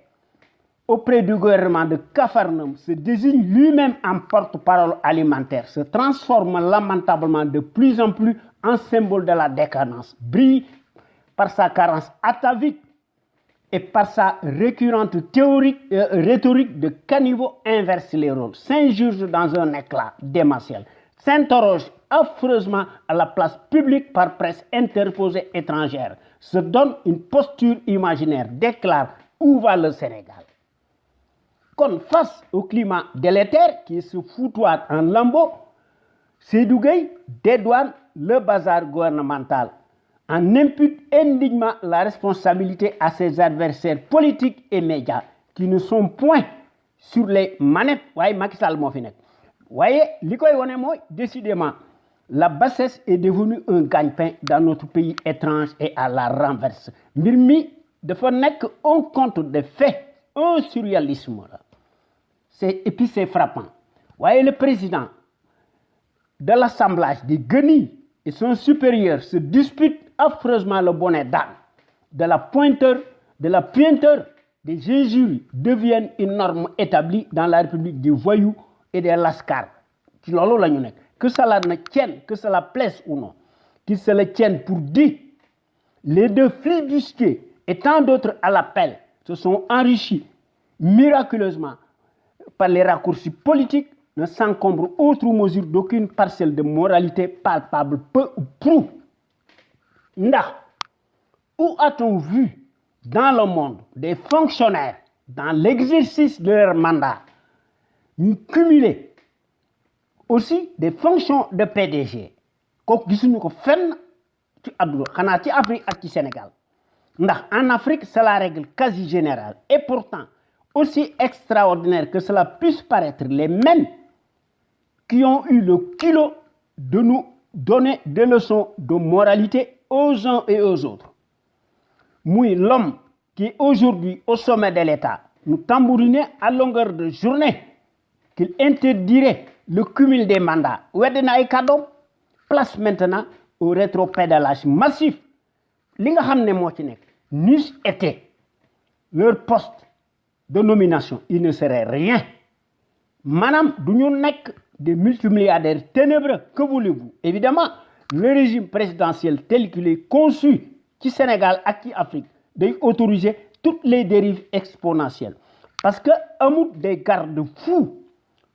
auprès du gouvernement de Capharnaüm, se désigne lui-même en porte-parole alimentaire, se transforme lamentablement de plus en plus en symbole de la décadence, brille par sa carence atavique et par sa récurrente rhétorique de caniveau inverse les rôles, s'injure dans un éclat démentiel, s'interroge affreusement à la place publique par presse interposée étrangère, se donne une posture imaginaire, déclare où va le Sénégal. Kon face au climat délétère qui se foutoie en lambeaux, Seydou Gueye dédouane le bazar gouvernemental, en impute indignement la responsabilité à ses adversaires politiques et médias qui ne sont point sur les manettes. Waaye Macky Sall moo fi nekk waaye li koy wone mooy décidément la bassesse est devenue un gagne-pain dans notre pays étrange et à la renverse. Mbir mi dafa nekk un conte de fait, un surréalisme là. Et puis c'est frappant. Voyez, le président de l'assemblage des guenilles et son supérieur se disputent affreusement le bonnet d'âne. De la pointeur, des injures deviennent une norme établie dans la République des voyous et des lascars. Que cela ne tienne, que cela plaise ou non, qu'ils se le tiennent pour dit, les deux flibustiers et tant d'autres à l'appel se sont enrichis miraculeusement par les raccourcis politiques, ne s'encombrent autre mesure d'aucune parcelle de moralité palpable, peu ou prou. Ndax, où a-t-on vu dans le monde des fonctionnaires, dans l'exercice de leur mandat, cumuler aussi des fonctions de PDG, kooku gisuñu ko fenn ci àdduna xanaa ci Afrique ak ci Sénégal ndax en Afrique c'est la règle quasi générale et pourtant aussi extraordinaire que cela puisse paraître, les mêmes qui ont eu le culot de nous donner des leçons de moralité aux uns et aux autres. Moi, l'homme qui est aujourd'hui au sommet de l'État, nous tambouriner à longueur de journée qu'il interdirait le cumul des mandats. Wedena et Kadom place maintenant au rétropédalage massif. Li nga xamné mo ci nek n'eût été leur poste de nomination, il ne serait rien. Madame, nous sommes des multimilliardaires ténébreux. Que voulez-vous? Évidemment, le régime présidentiel tel qu'il est conçu, qui Sénégal et qui Afrique, doit autoriser toutes les dérives exponentielles. Parce que nous des garde-fous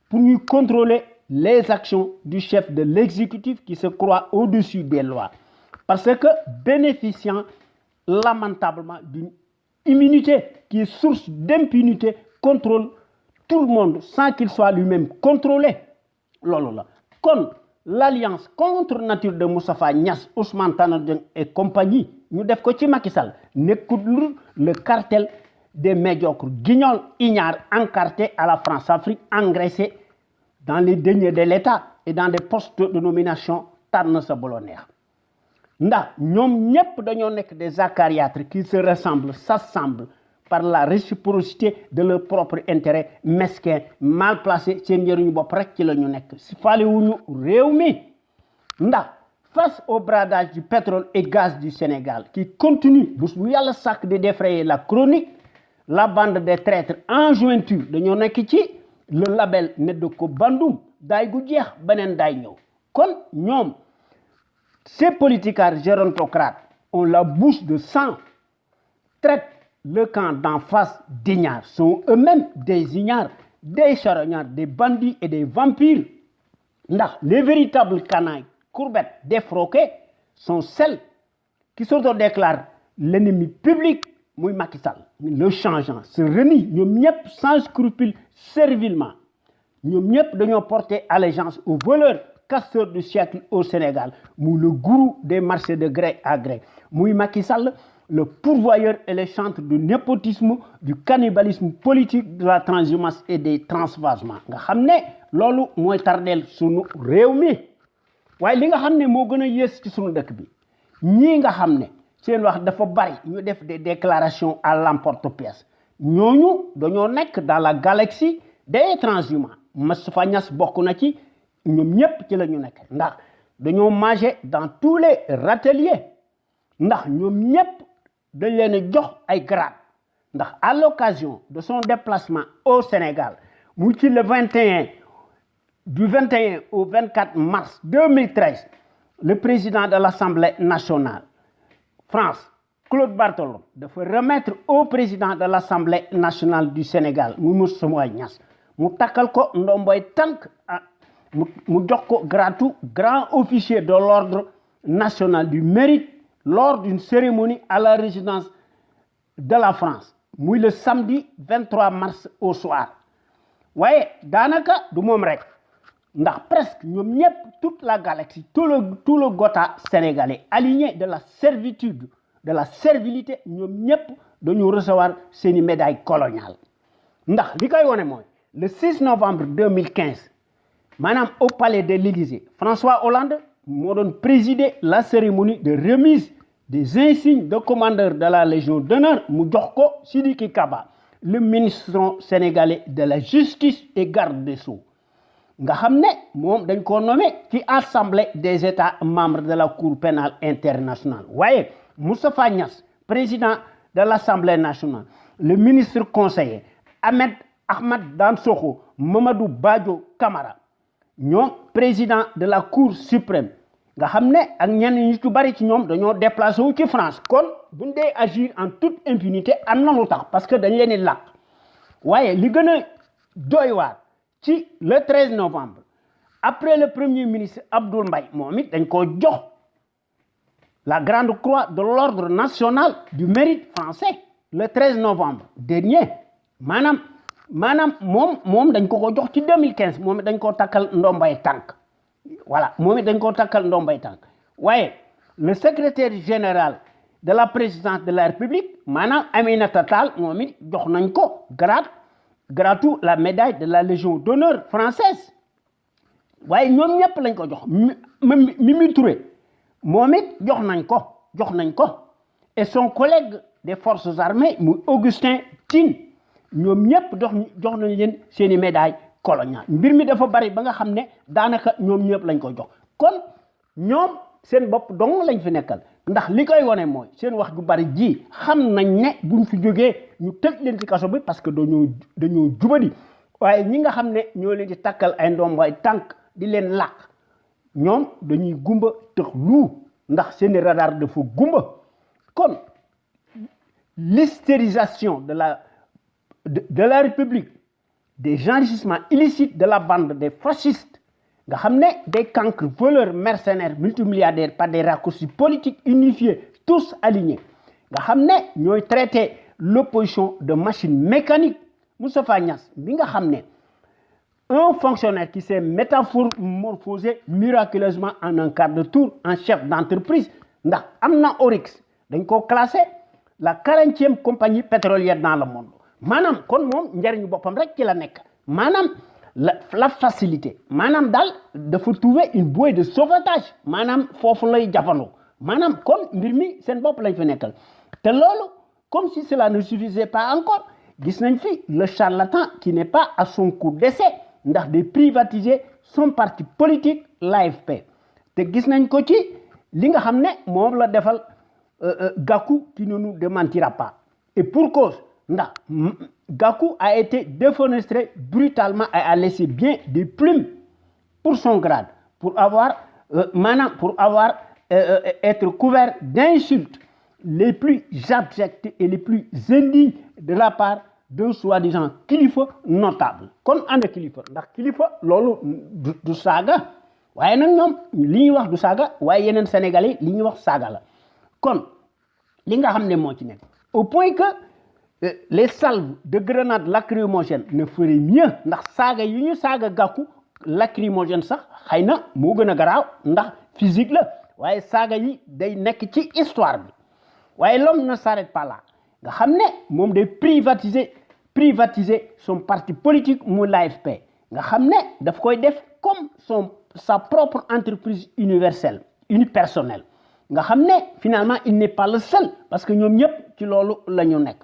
pour nous contrôler les actions du chef de l'exécutif qui se croit au-dessus des lois. Parce que bénéficiant lamentablement d'une immunité qui est source d'impunité, contrôle tout le monde sans qu'il soit lui-même contrôlé. Lolola. Comme l'alliance contre nature de Moustapha Niasse, Ousmane Tanor et compagnie, nous devons ko ci Macky Sall, le cartel des médiocres guignols, ignares, encartés à la France-Afrique, engraissés dans les deniers de l'État et dans des postes de nomination tànn sa bolonnaire. Ndax ñom ñep dañoo nek des acariâtres qui se ressemblent, s'assemblent par la réciprocité de leur propre intérêt mesquin, mal placé, seen njëriñu bopp rek ci la ñu nekk. Si faale wuñu réew mi. Ndax face au bradage du pétrole et gaz du Sénégal qui continue bés bu yàlla sàkk de défrayer la chronique, la bande des traîtres en jointure dañoo nekk ci le label Nedoko Bandoum daay gu jeex beneen daay ñëw. Kon ñoom ces politicards gérontocrates ont la bouche de sang, traitent le camp d'en face d'ignards, sont eux-mêmes des ignares, des charognards, des bandits et des vampires. Les véritables canailles, courbettes, défroquées, sont celles qui s'autodéclarent l'ennemi public, Mouy Macky Sall, le changeant, se renie, ñom ñep sans scrupule, servilement. Ñom ñep dañoo porter allégeance aux voleurs casteur du siècle au Sénégal, mou le gourou des marchés de gré à gré, Mouy Macky Sall, le pourvoyeur et le chantre du népotisme, du cannibalisme politique, de la transhumance et des transvasements. Nga xamné lolu moy tardel sunu réew mi. Waye li nga xamné mo gëna yess ci sunu dëkk bi. Ñi nga xamné seen wax dafa bari ñu def des déclarations à l'emporte-pièce. Ñoñu dañoo nek dans la galaxie des transhumants. Moustapha Niasse bokku na ci ñom ñep ci lañu nek ndax dañoo manger dans tous les râteliers ndax ñom ñep dañ leen jox ay grade ndax à l'occasion de son déplacement au Sénégal mu ci le 21 du 21 au 24 mars 2013 le président de l'Assemblée nationale France Claude Barthelon dafa remettre au président de l'Assemblée nationale du Sénégal Moustapha Niasse mu takkal ko ndomboy tank mu jox ko gratu grand officier de l'ordre national du mérite lors d'une cérémonie à la résidence de la France muy le samedi 23 mars au soir waaye daanaka du moom rek ndax presque ñoom ñëpp toute la galaxie tout le Gotha sénégalais aligné de la servitude de la servilité ñoom ñëpp dañu recevoir seeni médaille coloniale ndax li koy wone mooy le 6 novembre 2015 Madame au palais de l'Élysée, François Hollande m'a présidé la cérémonie de remise des insignes de commandeur de la Légion d'honneur Moudjorko Sidiki Kaba, le ministre sénégalais de la Justice et garde des Sceaux. Nga xamné mom dañ ko nommé ci assemblée des États membres de la Cour pénale internationale. Voyez, Moustapha Niasse, président de l'Assemblée nationale, le ministre conseiller Ahmed Dansokho, Mamadou Badio Camara, ñom président de la Cour suprême nga xamné ak ñenn ñi ci bari ci ñom dañoo déplacé wu ci France kon buñ dé agir en toute impunité am na lu tax parce que dañ leen di làq waaye li gën a doy waar ci le 13 novembre après le premier ministre Abdoul Mbaye moom it dañ ko jox la grande croix de l'ordre national du mérite français le 13 novembre dernier maanaam moom dañ ko jox ci 2015 moom dañ ko takkal ndombay tànk voilà moom it dañ ko takkal ndombay tànk waaye le secrétaire général de la présidence de la République maanaam Aminata Tall moom it jox nañ ko gratu la médaille de la Légion d'honneur française waaye ñoom ñëpp lañ ko jox Mimi Touré moom it jox nañ ko et son collègue des forces armées muy Augustin Tine ñoom ñëpp jox nañ leen seeni médaille coloniale mbir mi dafa bari ba nga xam ne daanaka ñoom ñëpp lañ ko jox kon ñoom seen bopp dong lañ fi nekkal ndax li koy wone mooy seen wax ju bari ji xam nañ ne buñ fi jógee ñu tëj leen ci kaso bi parce que dañoo jubadi waaye ñi nga xam ne ñoo leen di takkal ay ndombay tànk di leen làq ñoom dañuy gumba tëx lu ndax seeni radar dafa gumba kon l'hystérisation de la République des enrichissements illicites de la bande des fascistes nga xam ne des cancres voleurs mercenaires multimilliardaires par des raccourcis politiques unifiés tous alignés nga xam ne ñooy traiter l'opposition de machine mécanique Moustapha Niasse bi nga xam ne un fonctionnaire qui s'est métamorphosé miraculeusement en un quart de tour en chef d'entreprise ndax am na Oryx dañ ko classé la 40e compagnie pétrolière dans le monde maanaam kon moom njariñu boppam rek ci la nekk maanaam la facilité maanaam daal dafa trouver une bouée de sauvetage maanaam foofu lay jafandoo maanaam kon mbir mi seen bopp lañ fi nekkal te loolu comme si cela ne suffisait pas encore gis nañ fi le charlatan qui n'est pas à son coup d'essai ndax de privatiser son parti politique l'AFP te gis nañ ko ci li nga xam ne moom la defal Gakou qui ne nous démentira pas et pour cause ndax Gakou a été défenestré brutalement et a laissé bien des plumes pour son grade pour avoir être couvert d'insultes les plus abjectes et les plus indignes de la part d'un soi-disant kilifa notable kon ànd kilifa ndax kilifa loolu du saaga waaye nag ñoom li ñuy wax du saaga waaye yeneen sénégalais li ñuy wax saaga la kon li nga xam ne moo ci nekk au point que les salves de grenades lacrymogènes ne feraient mieux ndax saaga yu ñu saaga Gakou lacrymogène sax xëy na moo gën a garaaw ndax physique la waaye saaga yi day nekk ci histoire bi waaye l'homme ne s'arrête pas là nga xam ne moom day privatiser son parti politique mu l'AFP nga xam ne daf koy def comme sa propre entreprise unipersonnelle nga xam ne finalement il n'est pas le seul parce que ñoom ñëpp ci loolu la ñu nekk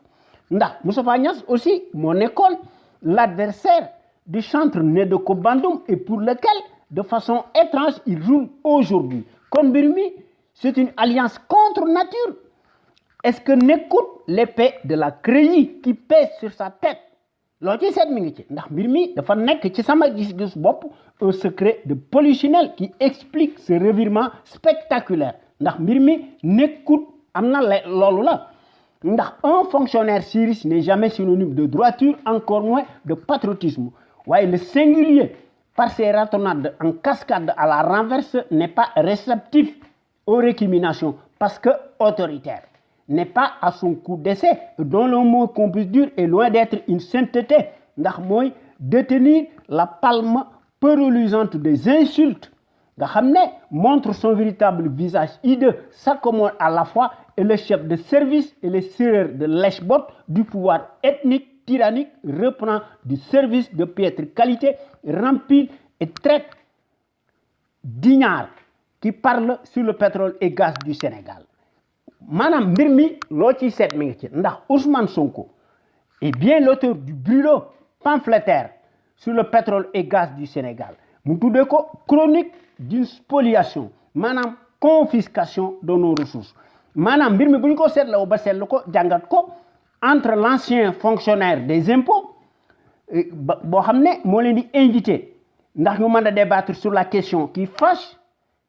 ndax Moustapha Niasse aussi moo nekkoon l'adversaire du chantre né de Kobandoum et pour lequel de façon étrange il roule aujourd'hui kon mbir mi c'est une alliance contre nature est-ce que nekkul l'épée de la Crélie qui pèse sur sa tête loo ci seet mi ngi ci ndax mbir mi dafa nekk ci sama gis-gis bopp un secret de polichinelle qui explique ce revirement spectaculaire ndax mbir mi nekkul am na loolu la ndax un fonctionnaire si riche n'est jamais synonyme de droiture encore moins de patriotisme waaye le singulier par ses ratonnades en cascade à la renverse n'est pas réceptif aux récriminations parce que autoritaire n'est pas à son coup d'essai dont le mot qu'on puisse dire est loin d'être une sainteté ndax mooy détenir la palme peu reluisante des insultes nga xam ne montre son véritable visage hideux s'accommode à la fois et le chef de service et les serreurs de lèche-botte du pouvoir ethnique tyrannique reprend du service de piètre qualité rempile et traite d'ignare qui parle sur le pétrole et gaz du Sénégal maanaam mbir mi loo ciy seet mi ngi ci ndax Ousmane Sonko est bien l'auteur du brûlot pamphlétaire sur le pétrole et gaz du Sénégal mu tuddee ko chronique d'une spoliation maanaam confiscation de nos ressources maanaam mbir mi bu ñu ko seetloo ba seetlu ko jàngat ko entre l'ancien fonctionnaire des impôts boo xam ne moo leen di invité ndax ñu mën a débattre sur la question qui fâche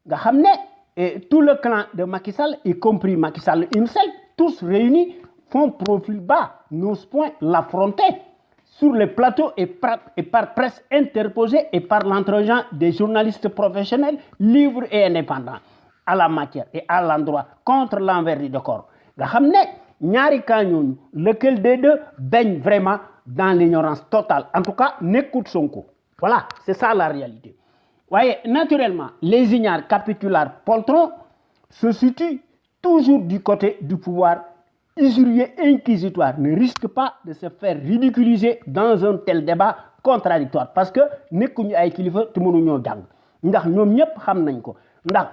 nga xam ne tout le clan de Macky Sall y compris Macky Sall himself tous réunis font profil bas n'osent point l'affronter sur les plateaux et par presse interposée et par l'entregent des journalistes professionnels libres et indépendants à la matière et à l'endroit contre l'envers du décor nga xam ne ñaari camp ñooñu lequel des deux baigne vraiment dans l'ignorance totale en tout cas nekkut Sonko voilà c'est ça la réalité Voyez, naturellement, les ignares capitulaires poltrons se situent toujours du côté du pouvoir usurier inquisitoire, ne risquent pas de se faire ridiculiser dans un tel débat contradictoire. Parce que nekkuñu ay kilifa te mënuñoo jàng ndax ñoom ñëpp xam nañ ko ndax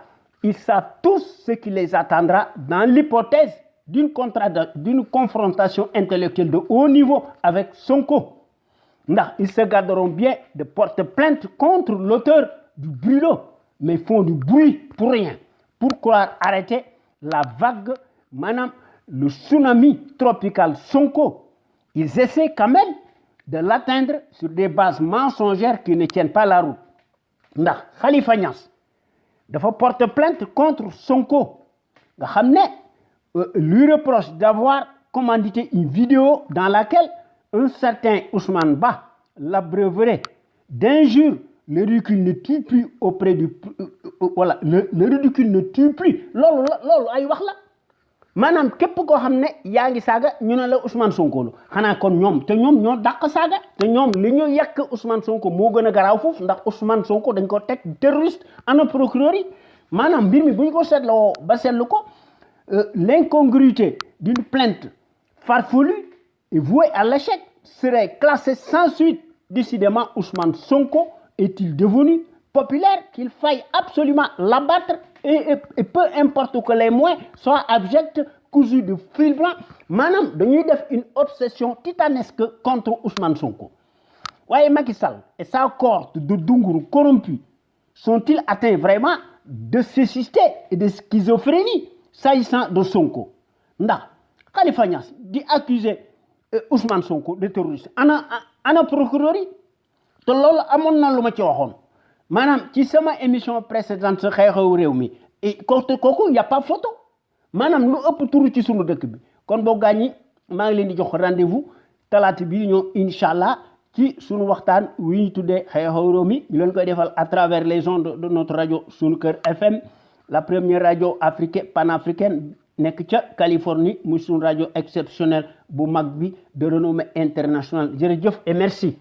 ils savent tous ce qui les attendra dans l'hypothèse d'une confrontation intellectuelle de haut niveau avec Sonko. Ils se garderont bien de porter plainte contre l'auteur du brûlot, mais font du bruit pour rien, pour croire arrêter la vague, le tsunami tropical Sonko. Ils essaient quand même de l'atteindre sur des bases mensongères qui ne tiennent pas la route. Khalifa Niass dafa porter plainte contre Sonko. Lui reproche d'avoir commandité une vidéo dans laquelle un certain Ousmane Ba l'abreuverait d'injures. Le ridicule ne tue plus auprès du... voilà, le ridicule ne tue plus. Lolo ay wax la. Manam képp koo xam ne yaa ngi saaga ñu ne la Ousmane Sonko lu xanaa kon ñoom te ñoom ñoo dàq saaga te ñoom li ñu yàq Ousmane Sonko moo gën a garaaw foofu ndax Ousmane Sonko dañ ko teg terroriste ana procureur yi maanaam mbir mi bu ñu ko seetloo ba seetlu ko l'incongruité d'une plainte farfelue et vouée à l'échec serait classée sans suite. Décidément, Ousmane Sonko est-il devenu populaire qu'il faille absolument l'abattre et peu importe que les moyens soient abjects, cousus de fil blanc. Madame, dañuy def une obsession titanesque contre Ousmane Sonko. Voyez Macky Sall et sa cohorte de Dunguru corrompus sont-ils atteints vraiment de cécité et de schizophrénie s'agissant de Sonko? Ndax Khalifa Niass di accuser Ousmane Sonko de terroriste ana procureur yi te loolu amoon na lu ma ci waxoon maanaam ci sama émission précédente sa xew-xewu réew mi et kooku y a pas photo maanaam lu ëpp turu ci sunu dëkk bi kon boo gaañi maa ngi leen di jox rendez-vous talaata bii ñëw incha ci sunu waxtaan wi ñu tuddee xew-xewu réew mi ñu leen koy defal à travers les ondes de notre radio Sunu Kër FM la première radio africaine panafricaine nekk ca Californie muy sunu radio exceptionnelle bu mag bi de renommée internationale jërëjëf et merci.